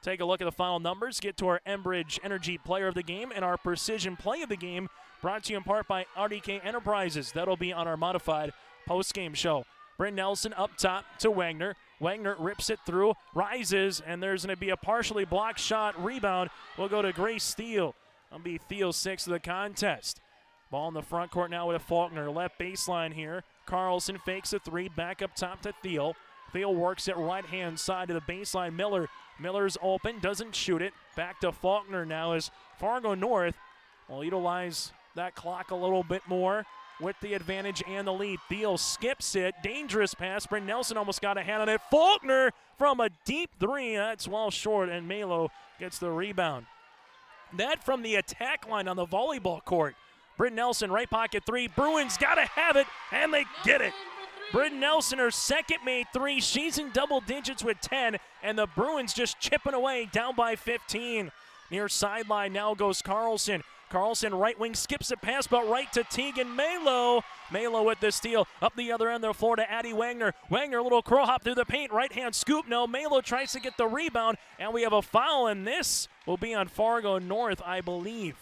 Take a look at the final numbers, get to our Enbridge Energy Player of the Game and our Precision Play of the Game, brought to you in part by RDK Enterprises. That'll be on our modified post-game show. Bryn Nelson up top to Wagner. Wagner rips it through, rises, and there's going to be a partially blocked shot. Rebound will go to Grace Thiel. That'll be Thiel's 6th of the contest. Ball in the front court now with a Faulkner. Left baseline here. Carlson fakes a 3, back up top to Thiel. Thiel works it right-hand side to the baseline. Miller's open, doesn't shoot it. Back to Faulkner now as Fargo North will utilize that clock a little bit more with the advantage and the lead. Thiel skips it. Dangerous pass. Bryn Nelson almost got a hand on it. Faulkner from a deep 3. That's well short, and Malo gets the rebound. That from the attack line on the volleyball court. Bryn Nelson, right pocket 3. Bruins got to have it, and they get it. Bryn Nelson, her second made 3. She's in double digits with 10, and the Bruins just chipping away, down by 15. Near sideline now goes Carlson. Carlson, right wing, skips a pass, but right to Tegan Malo. Malo with the steal. Up the other end of the floor to Addie Wagner. Wagner, a little crow hop through the paint. Right-hand scoop. No, Malo tries to get the rebound, and we have a foul, and this will be on Fargo North, I believe.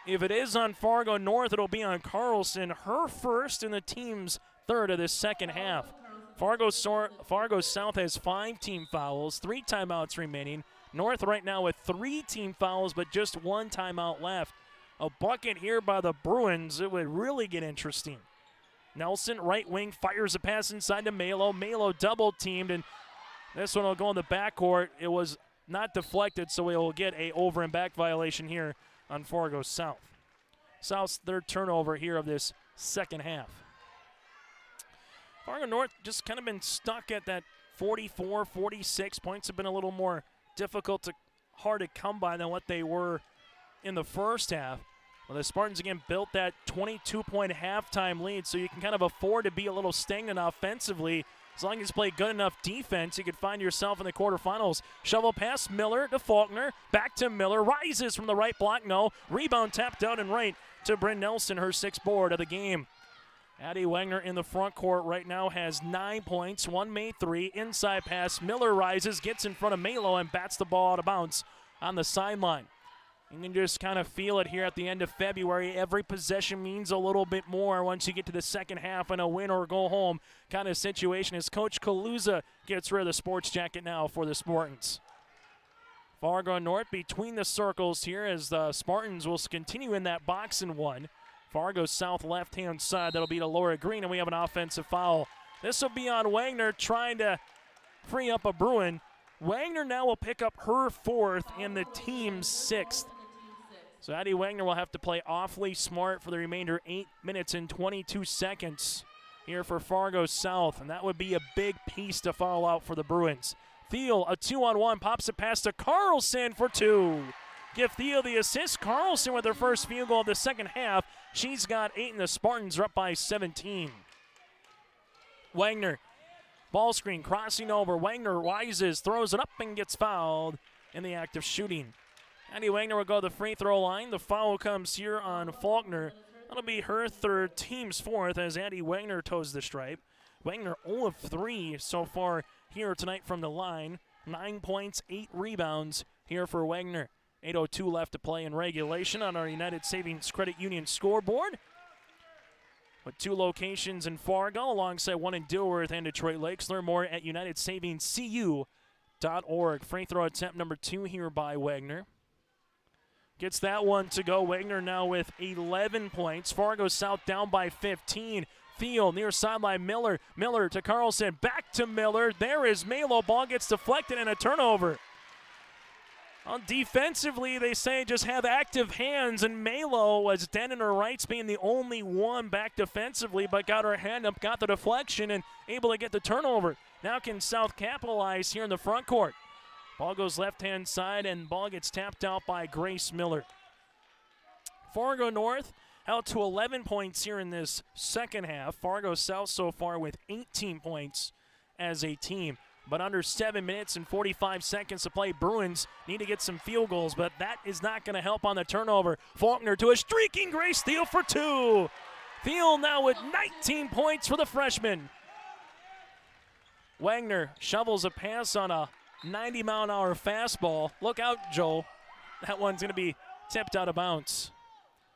If it is on Fargo North, it'll be on Carlson. Her first and the team's third of this second half. Fargo South has 5 team fouls, 3 timeouts remaining. North right now with 3 team fouls, but just 1 timeout left. A bucket here by the Bruins. It would really get interesting. Nelson, right wing, fires a pass inside to Malo. Malo double teamed, and this one will go in the backcourt. It was not deflected, so we will get a over and back violation here on Fargo South. South's third turnover here of this second half. Fargo North just kind of been stuck at that 44, 46. Points have been a little more hard to come by than what they were in the first half. Well, the Spartans again built that 22-point halftime lead, so you can kind of afford to be a little stagnant offensively. As long as you play good enough defense, you could find yourself in the quarterfinals. Shovel pass, Miller to Faulkner. Back to Miller. Rises from the right block. No. Rebound tapped out and right to Bryn Nelson, her 6th board of the game. Addie Wagner in the front court right now has 9 points. One made 3. Inside pass. Miller rises, gets in front of Malo, and bats the ball out of bounds on the sideline. You can just kind of feel it here at the end of February. Every possession means a little bit more once you get to the second half in a win or go home kind of situation as Coach Kaluza gets rid of the sports jacket now for the Spartans. Fargo North between the circles here as the Spartans will continue in that box and 1. Fargo South left-hand side, that'll be to Laura Green, and we have an offensive foul. This will be on Wagner trying to free up a Bruin. Wagner now will pick up her 4th and the team's 6th. So Addie Wagner will have to play awfully smart for the remainder 8 minutes and 22 seconds here for Fargo South, and that would be a big piece to follow out for the Bruins. Thiel, a 2-on-1, pops it past to Carlson for 2. Give Thiel the assist. Carlson with her first field goal of the second half. She's got 8, and the Spartans are up by 17. Wagner, ball screen, crossing over. Wagner rises, throws it up, and gets fouled in the act of shooting. Addie Wagner will go to the free throw line. The foul comes here on Faulkner. That'll be her 3rd, team's 4th, as Addie Wagner toes the stripe. Wagner 0 of 3 so far here tonight from the line. 9 points, 8 rebounds here for Wagner. 8:02 left to play in regulation on our United Savings Credit Union scoreboard. With 2 locations in Fargo, alongside 1 in Dilworth and Detroit Lakes. Learn more at unitedsavingcu.org. Free throw attempt number 2 here by Wagner. Gets that one to go. Wagner now with 11 points. Fargo South down by 15. Field near sideline. Miller. Miller to Carlson. Back to Miller. There is Malo. Ball gets deflected and a turnover. Defensively, they say just have active hands, and Malo was dead in her rights, being the only one back defensively, but got her hand up, got the deflection, and able to get the turnover. Now can South capitalize here in the front court. Ball goes left-hand side, and ball gets tapped out by Grace Miller. Fargo North out to 11 points here in this second half. Fargo South so far with 18 points as a team. But under 7 minutes and 45 seconds to play, Bruins need to get some field goals, but that is not going to help on the turnover. Faulkner to a streaking Grace Thiel for 2. Thiel now with 19 points for the freshman. Wagner shovels a pass on a 90-mile-an-hour fastball. Look out, Joel. That one's going to be tipped out of bounds.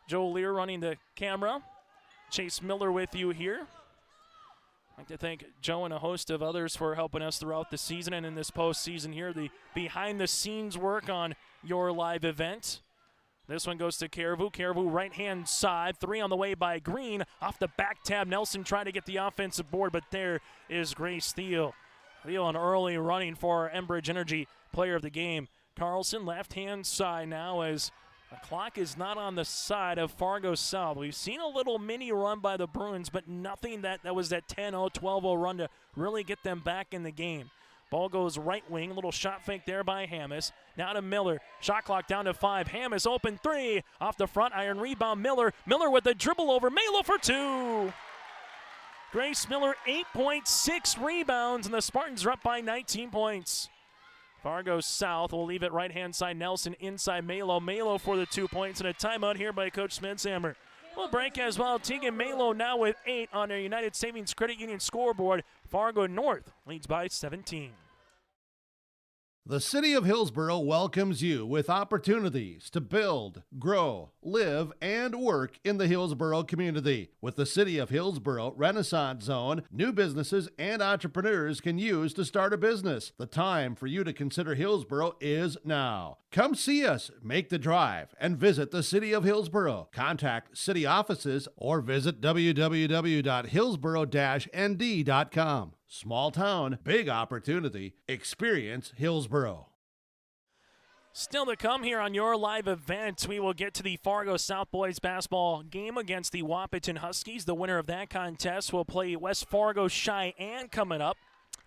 Joel Lear running the camera. Chase Miller with you here. I'd like to thank Joe and a host of others for helping us throughout the season and in this postseason here. The behind-the-scenes work on your live event. This one goes to Caribou. Caribou right-hand side. 3 on the way by Green. Off the back tab, Nelson trying to get the offensive board, but there is Grace Thiel. Thiel an early running for Enbridge Energy player of the game. Carlson left-hand side now as the clock is not on the side of Fargo South. We've seen a little mini run by the Bruins, but nothing that was that 10-0, 12-0 run to really get them back in the game. Ball goes right wing, little shot fake there by Hammes. Now to Miller, shot clock down to 5. Hammes open 3, off the front iron rebound, Miller. Miller with a dribble over Malo for 2. Grace Miller, 8.6 rebounds, and the Spartans are up by 19 points. Fargo South will leave it right-hand side. Nelson inside Malo. Malo for the 2 points, and a timeout here by Coach Smidshammer. We'll break as well. Tegan Malo now with 8 on their United Savings Credit Union scoreboard. Fargo North leads by 17. The City of Hillsborough welcomes you with opportunities to build, grow, live, and work in the Hillsborough community. With the City of Hillsborough Renaissance Zone, new businesses and entrepreneurs can use to start a business. The time for you to consider Hillsborough is now. Come see us, make the drive, and visit the City of Hillsborough. Contact city offices or visit www.hillsborough-nd.com. Small town, big opportunity. Experience Hillsborough. Still to come here on your live event, we will get to the Fargo South boys basketball game against the Wahpeton Huskies. The winner of that contest will play West Fargo Cheyenne coming up.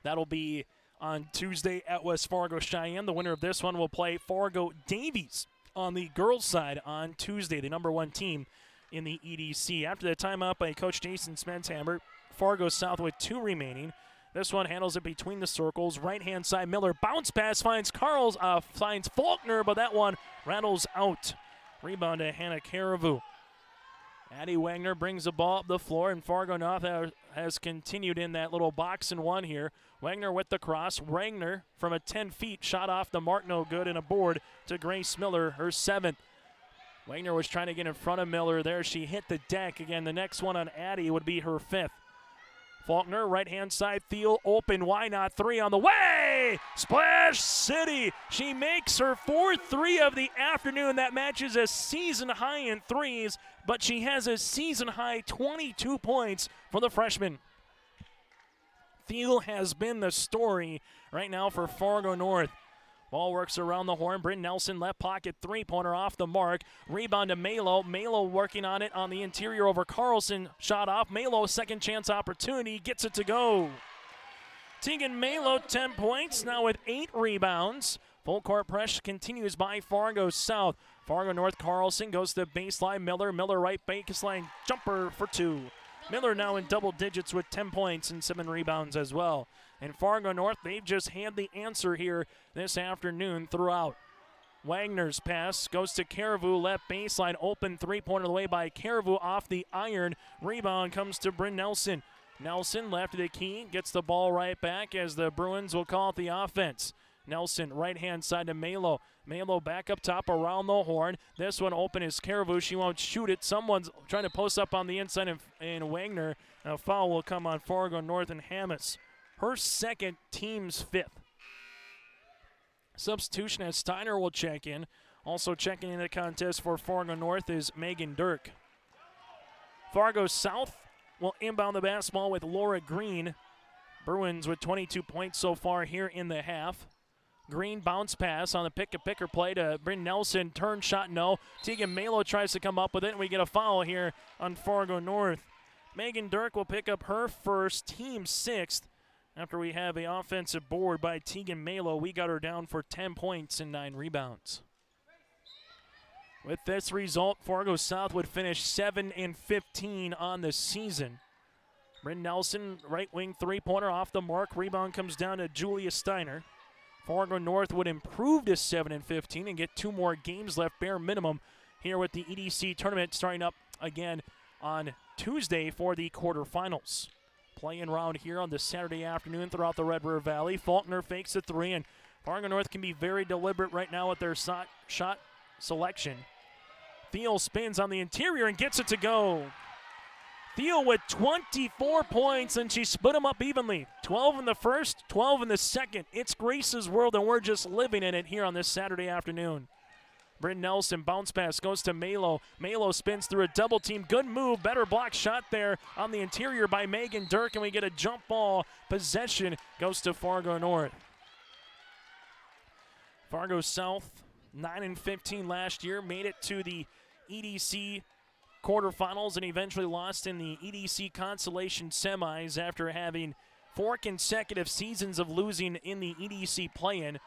That'll be on Tuesday at West Fargo Cheyenne. The winner of this one will play Fargo Davies on the girls' side on Tuesday, the number 1 team in the EDC. After the timeout by Coach Jason Spenhammer, Fargo South with 2 remaining. This one handles it between the circles. Right-hand side, Miller bounce pass finds Faulkner, but that one rattles out. Rebound to Hannah Caribou. Addie Wagner brings the ball up the floor, and Fargo North has continued in that little box and one here. Wagner with the cross. Wagner from a 10 feet shot off the mark, no good, and a board to Grace Miller, her 7th. Wagner was trying to get in front of Miller there. She hit the deck. Again, the next one on Addie would be her 5th. Faulkner, right-hand side, Thiel open, why not 3 on the way? Splash City! She makes her 4th 3 of the afternoon. That matches a season high in threes, but she has a season high 22 points for the freshman. Thiel has been the story right now for Fargo North. Ball works around the horn. Bryn Nelson, left pocket, 3-pointer off the mark. Rebound to Malo. Malo working on it on the interior over Carlson. Shot off. Malo, second chance opportunity. Gets it to go. Tegan Malo, 10 points, now with 8 rebounds. Full court press continues by Fargo South. Fargo North, Carlson goes to baseline. Miller right baseline jumper for 2. Miller now in double digits with 10 points and 7 rebounds as well. And Fargo North, they've just had the answer here this afternoon throughout. Wagner's pass goes to Caribou, left baseline, open 3-pointer away by Caribou off the iron. Rebound comes to Bryn Nelson. Nelson left of the key, gets the ball right back as the Bruins will call it the offense. Nelson, right-hand side to Malo. Malo back up top around the horn. This one open is Caribou. She won't shoot it. Someone's trying to post up on the inside, and Wagner. A foul will come on Fargo North and Hammis. Her 2nd, team's 5th. Substitution as Steiner will check in. Also checking in the contest for Fargo North is Megan Dirk. Fargo South will inbound the basketball with Laura Green. Bruins with 22 points so far here in the half. Green bounce pass on the pick-a-picker play to Bryn Nelson. Turn shot, no. Tegan Malo tries to come up with it, and we get a foul here on Fargo North. Megan Dirk will pick up her first, team 6th. After we have an offensive board by Tegan Malo, we got her down for 10 points and 9 rebounds. With this result, Fargo South would finish 7-15 on the season. Bryn Nelson, right wing 3-pointer off the mark. Rebound comes down to Julia Steiner. Fargo North would improve to 7-15 and get 2 more games left, bare minimum, here with the EDC tournament starting up again on Tuesday for the quarterfinals. Playing around here on this Saturday afternoon throughout the Red River Valley. Faulkner fakes a 3, and Fargo North can be very deliberate right now with their shot selection. Thiel spins on the interior and gets it to go. Thiel with 24 points, and she split them up evenly. 12 in the first, 12 in the second. It's Grace's world, and we're just living in it here on this Saturday afternoon. Bryn Nelson, bounce pass, goes to Malo. Malo spins through a double team. Good move, better block shot there on the interior by Megan Dirk, and we get a jump ball. Possession goes to Fargo North. Fargo South, 9-15 last year, made it to the EDC quarterfinals and eventually lost in the EDC consolation semis after having 4 consecutive seasons of losing in the EDC play-in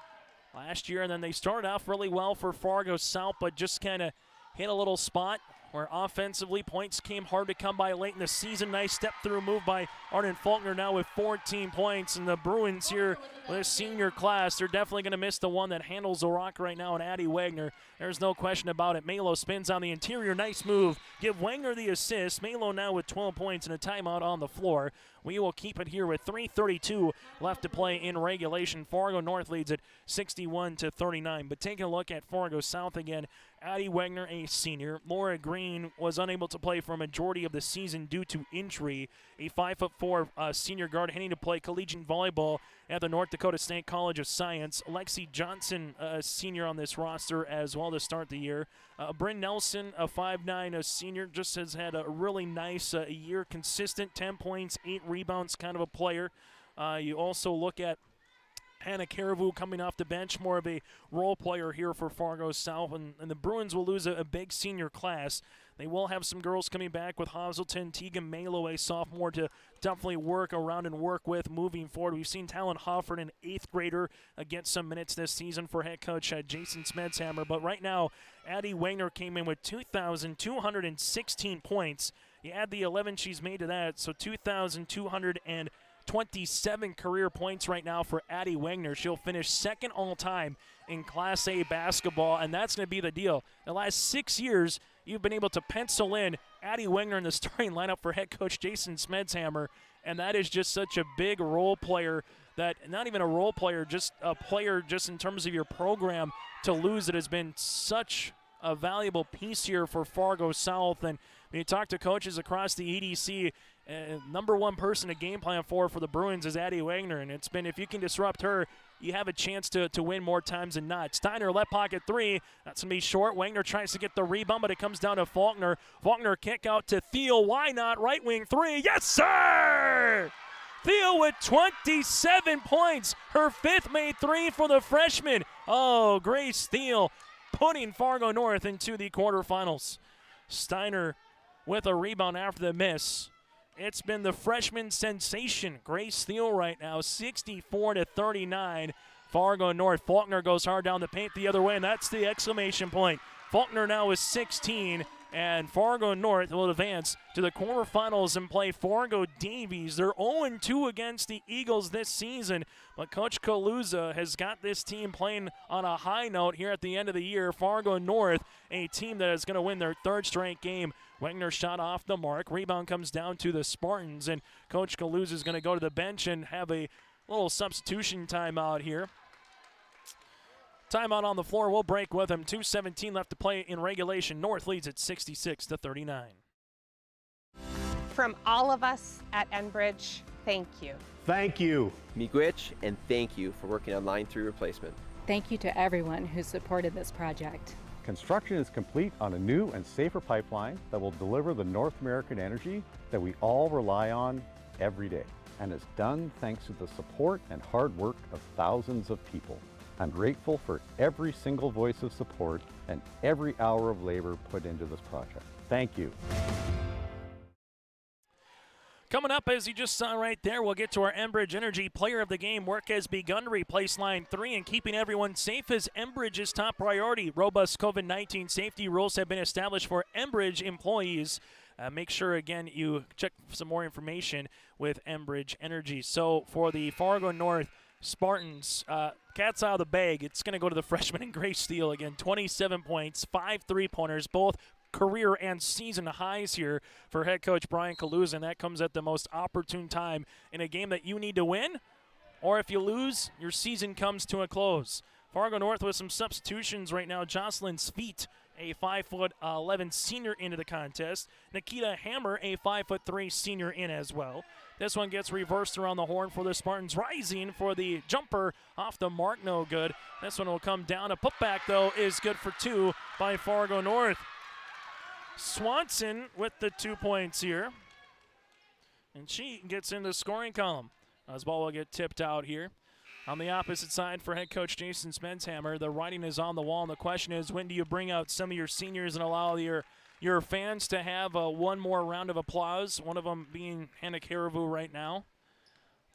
last year. And then they started off really well for Fargo South, but just kind of hit a little spot where offensively points came hard to come by late in the season. Nice step-through move by Arden Faulkner now with 14 points. And the Bruins here with a senior class, they're definitely going to miss the one that handles the rock right now, and Addie Wagner. There's no question about it. Malo spins on the interior. Nice move. Give Wagner the assist. Malo now with 12 points and a timeout on the floor. We will keep it here with 3:32 left to play in regulation. Fargo North leads it 61-39. But taking a look at Fargo South again, Addie Wagner, a senior. Laura Green was unable to play for a majority of the season due to injury. A 5'4" senior guard heading to play collegiate volleyball at the North Dakota State College of Science. Lexi Johnson, a senior on this roster as well to start the year. Bryn Nelson, a 5'9", a senior, just has had a really nice year. Consistent, 10 points, 8 rebounds kind of a player. You also look at Hannah Caribou coming off the bench, more of a role player here for Fargo South, and the Bruins will lose a big senior class. They will have some girls coming back with Hazelton, Tegan Malo, a sophomore, to definitely work around and work with moving forward. We've seen Talon Hofford, an 8th grader, get some minutes this season for head coach Jason Smedshammer. But right now, Addie Wagner came in with 2,216 points. You add the 11 she's made to that, so 2,227 career points right now for Addie Wagner. She'll finish second all-time in Class A basketball, and that's going to be the deal. The last 6 years, you've been able to pencil in Addie Wagner in the starting lineup for head coach Jason Smedshammer, and that is just such a big role player that, not even a role player, just a player just in terms of your program to lose. It has been such a valuable piece here for Fargo South. And when you talk to coaches across the EDC, number one person to game plan for the Bruins is Addie Wagner, and it's been, if you can disrupt her, you have a chance to win more times than not. Steiner, left pocket three. That's going to be short. Wagner tries to get the rebound, but it comes down to Faulkner. Faulkner kick out to Thiel. Why not? Right wing three. Yes, sir! Thiel with 27 points. Her 5th made 3 for the freshman. Oh, Grace Thiel putting Fargo North into the quarterfinals. Steiner with a rebound after the miss. It's been the freshman sensation, Grace Thiel, right now, 64-39. Fargo North. Faulkner goes hard down the paint the other way, and that's the exclamation point. Faulkner now is 16, and Fargo North will advance to the quarterfinals and play Fargo Davies. They're 0-2 against the Eagles this season, but Coach Kaluza has got this team playing on a high note here at the end of the year. Fargo North, a team that is going to win their 3rd straight game. Wagner shot off the mark. Rebound comes down to the Spartans, and Coach Kaluza is going to go to the bench and have a little substitution timeout here. Timeout on the floor. We'll break with him. 2:17 left to play in regulation. North leads at 66-39. From all of us at Enbridge, thank you. Thank you. Miigwech, and thank you for working on Line 3 replacement. Thank you to everyone who supported this project. Construction is complete on a new and safer pipeline that will deliver the North American energy that we all rely on every day. And it's done thanks to the support and hard work of thousands of people. I'm grateful for every single voice of support and every hour of labor put into this project. Thank you. Coming up, as you just saw right there, we'll get to our Enbridge Energy Player of the Game. Work has begun to replace Line 3, and keeping everyone safe is Enbridge's top priority. Robust COVID-19 safety rules have been established for Enbridge employees. Make sure, again, you check some more information with Enbridge Energy. So for the Fargo North Spartans, cat's out of the bag. It's going to go to the freshman in Grace Steele again. 27 points, 5 3-pointers, both career and season highs here for head coach Brian Kaluza, and that comes at the most opportune time in a game that you need to win, or if you lose, your season comes to a close. Fargo North with some substitutions right now. Jocelyn Sweet, a 5'11" senior, into the contest. Nikita Hammer, a 5'3" senior, in as well. This one gets reversed around the horn for the Spartans. Rising for the jumper off the mark, no good. This one will come down. A putback, though, is good for 2 by Fargo North. Swanson with the 2 points here. And she gets in the scoring column. As ball will get tipped out here. On the opposite side for head coach Jason Smedshammer, the writing is on the wall, and the question is, when do you bring out some of your seniors and allow your fans to have one more round of applause, one of them being Hannah Caribou right now.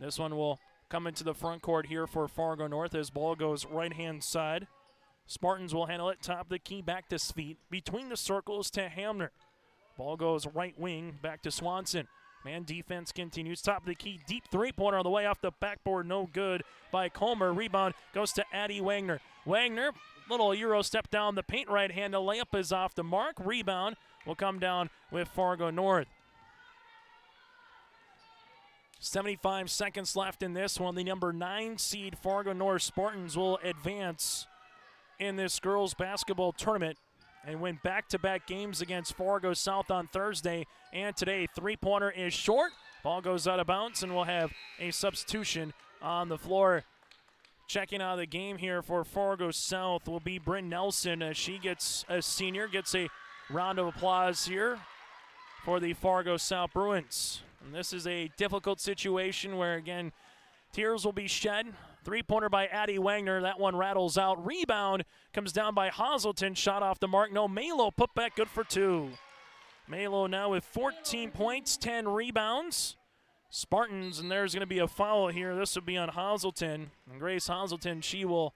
This one will come into the front court here for Fargo North as ball goes right-hand side. Spartans will handle it, top of the key, back to Sweet. Between the circles to Hamner. Ball goes right wing, back to Swanson. Man defense continues, top of the key, deep 3-pointer on the way off the backboard, no good by Comer. Rebound goes to Addie Wagner. Wagner, little Euro step down the paint right hand, the layup is off the mark. Rebound will come down with Fargo North. 75 seconds left in this one. The number 9 seed Fargo North Spartans will advance in this girls basketball tournament and win back-to-back games against Fargo South on Thursday and today. 3-pointer is short. Ball goes out of bounds, and we'll have a substitution on the floor. Checking out of the game here for Fargo South will be Bryn Nelson. As she gets, a senior, gets a round of applause here for the Fargo South Bruins. And this is a difficult situation where, again, tears will be shed Three-pointer by Addie Wagner. That one rattles out. Rebound comes down by Hazelton. Shot off the mark. No, Malo put back good for 2. Malo now with 14 points, 10 rebounds. Spartans, and there's going to be a foul here. This will be on Hazelton. And Grace Hazelton, she will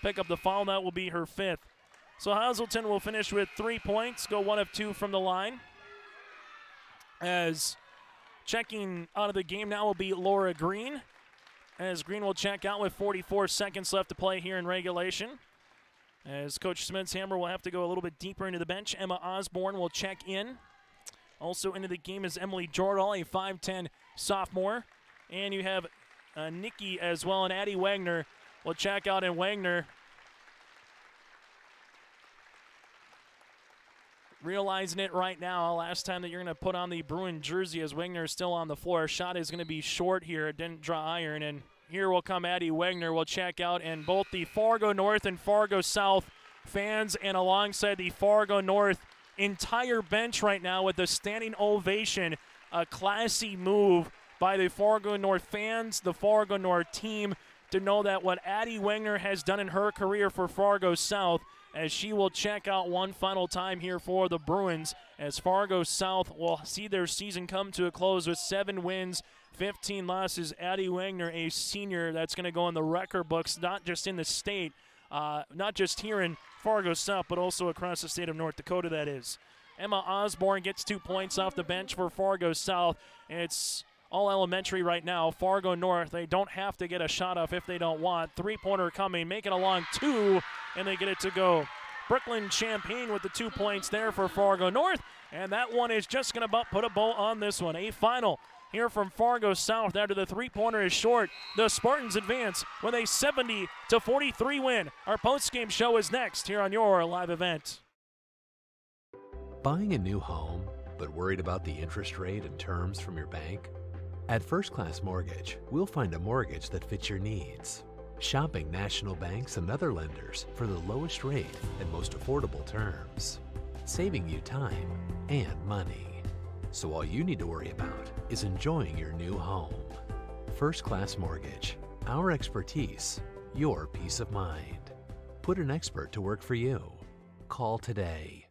pick up the foul. That will be her 5th. So Hazelton will finish with 3 points, go 1 of 2 from the line. As checking out of the game now will be Laura Green. As Green will check out with 44 seconds left to play here in regulation. As Coach Smedshammer will have to go a little bit deeper into the bench. Emma Osborne will check in. Also into the game is Emily Jordal, a 5'10 sophomore. And you have Nikki as well, and Addie Wagner will check out, and Wagner realizing it right now. Last time that you're going to put on the Bruin jersey as Wagner is still on the floor. Shot is going to be short here. It didn't draw iron, and here will come Addie Wagner. Will check out, and both the Fargo North and Fargo South fans and alongside the Fargo North entire bench right now with a standing ovation. A classy move by the Fargo North fans, the Fargo North team, to know that what Addie Wagner has done in her career for Fargo South, as she will check out one final time here for the Bruins, as Fargo South will see their season come to a close with 7 wins, 15 losses. Addie Wagner, a senior that's going to go in the record books, not just in the state, not just here in Fargo South, but also across the state of North Dakota, that is. Emma Osborne gets 2 points off the bench for Fargo South. It's all elementary right now. Fargo North, they don't have to get a shot off if they don't want. Three-pointer coming, making a long 2, and they get it to go. Brooklyn Champagne with the 2 points there for Fargo North, and that one is just going to put a bow on this one. A final here from Fargo South after the three-pointer is short. The Spartans advance with a 70-43 win. Our post-game show is next here on your live event. Buying a new home, but worried about the interest rate and terms from your bank? At First Class Mortgage, we'll find a mortgage that fits your needs. Shopping national banks and other lenders for the lowest rate and most affordable terms. Saving you time and money. So all you need to worry about is enjoying your new home. First Class Mortgage. Our expertise, your peace of mind. Put an expert to work for you. Call today.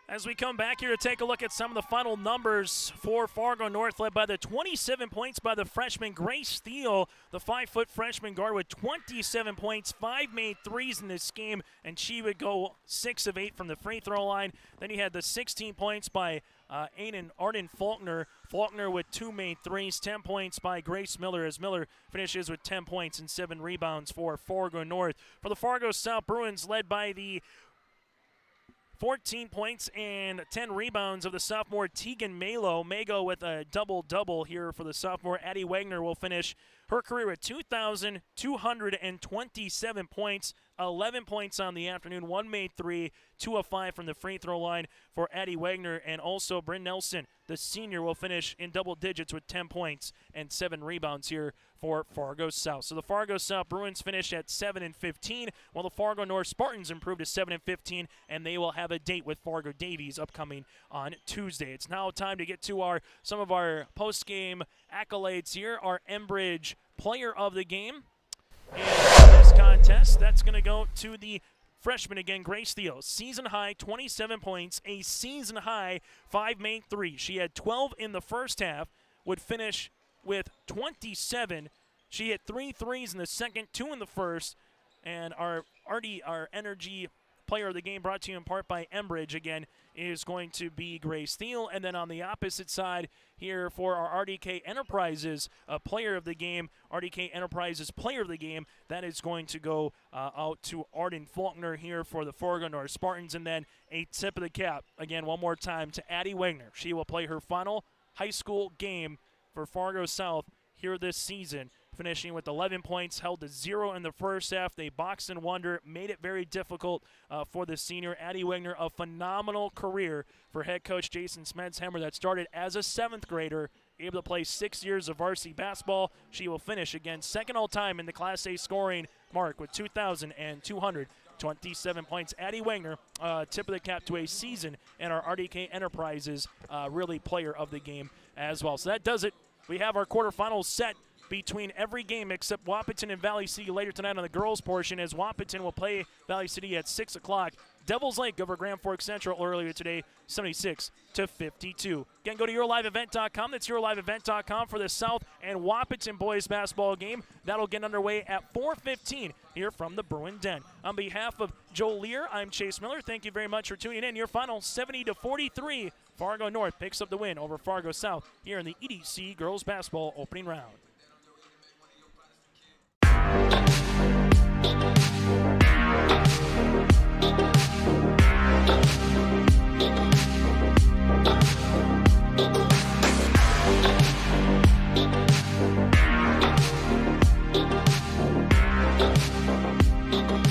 As we come back here to take a look at some of the final numbers for Fargo North, led by the 27 points by the freshman Grace Steele, the 5-foot freshman guard with 27 points, 5 made threes in this game, and she would go 6 of 8 from the free throw line. Then you had the 16 points by Arden Faulkner. Faulkner with 2 made threes, 10 points by Grace Miller, as Miller finishes with 10 points and 7 rebounds for Fargo North. For the Fargo South Bruins, led by the 14 points and 10 rebounds of the sophomore Tegan Malo. Mago with a double-double here for the sophomore. Addie Wagner will finish her career at 2,227 points, 11 points on the afternoon, 1 made 3, 2 of 5 from the free throw line for Addie Wagner. And also Bryn Nelson, the senior, will finish in double digits with 10 points and 7 rebounds here for Fargo South. So the Fargo South Bruins finish at 7-15, while the Fargo North Spartans improved to 7-15, and they will have a date with Fargo Davies upcoming on Tuesday. It's now time to get to some of our post-game accolades here. Our Enbridge Player of the Game in this contest, that's going to go to the freshman again, Grace Steele. Season high 27 points, a season high 5 made threes. She had 12 in the first half, would finish with 27. She hit 3 threes in the second, 2 in the first. And our Energy Player of the Game, brought to you in part by Enbridge, again, is going to be Grace Steele. And then on the opposite side here for our RDK Enterprises Player of the Game, RDK Enterprises Player of the Game, that is going to go out to Arden Faulkner here for the Fargo North Spartans. And then a tip of the cap, again, one more time, to Addie Wagner. She will play her final high school game for Fargo South here this season, finishing with 11 points, held to 0 in the first half. They boxed and wonder, made it very difficult for the senior. Addie Wagner, a phenomenal career for head coach Jason Smedshammer that started as a 7th grader, able to play 6 years of varsity basketball. She will finish, again, second all-time in the Class A scoring mark with 2,227 points. Addie Wagner, tip of the cap to a season, and our RDK Enterprises really player of the game as well. So that does it. We have our quarterfinals set between every game except Wapaton and Valley City later tonight on the girls portion, as Wapaton will play Valley City at 6 o'clock. Devils Lake over Grand Forks Central earlier today, 76-52. Again, go to yourliveevent.com. That's yourliveevent.com for the South and Wapaton boys basketball game. That'll get underway at 4:15 here from the Bruin Den. On behalf of Joe Lear, I'm Chase Miller. Thank you very much for tuning in. Your final 70-43. Fargo North picks up the win over Fargo South here in the EDC girls basketball opening round.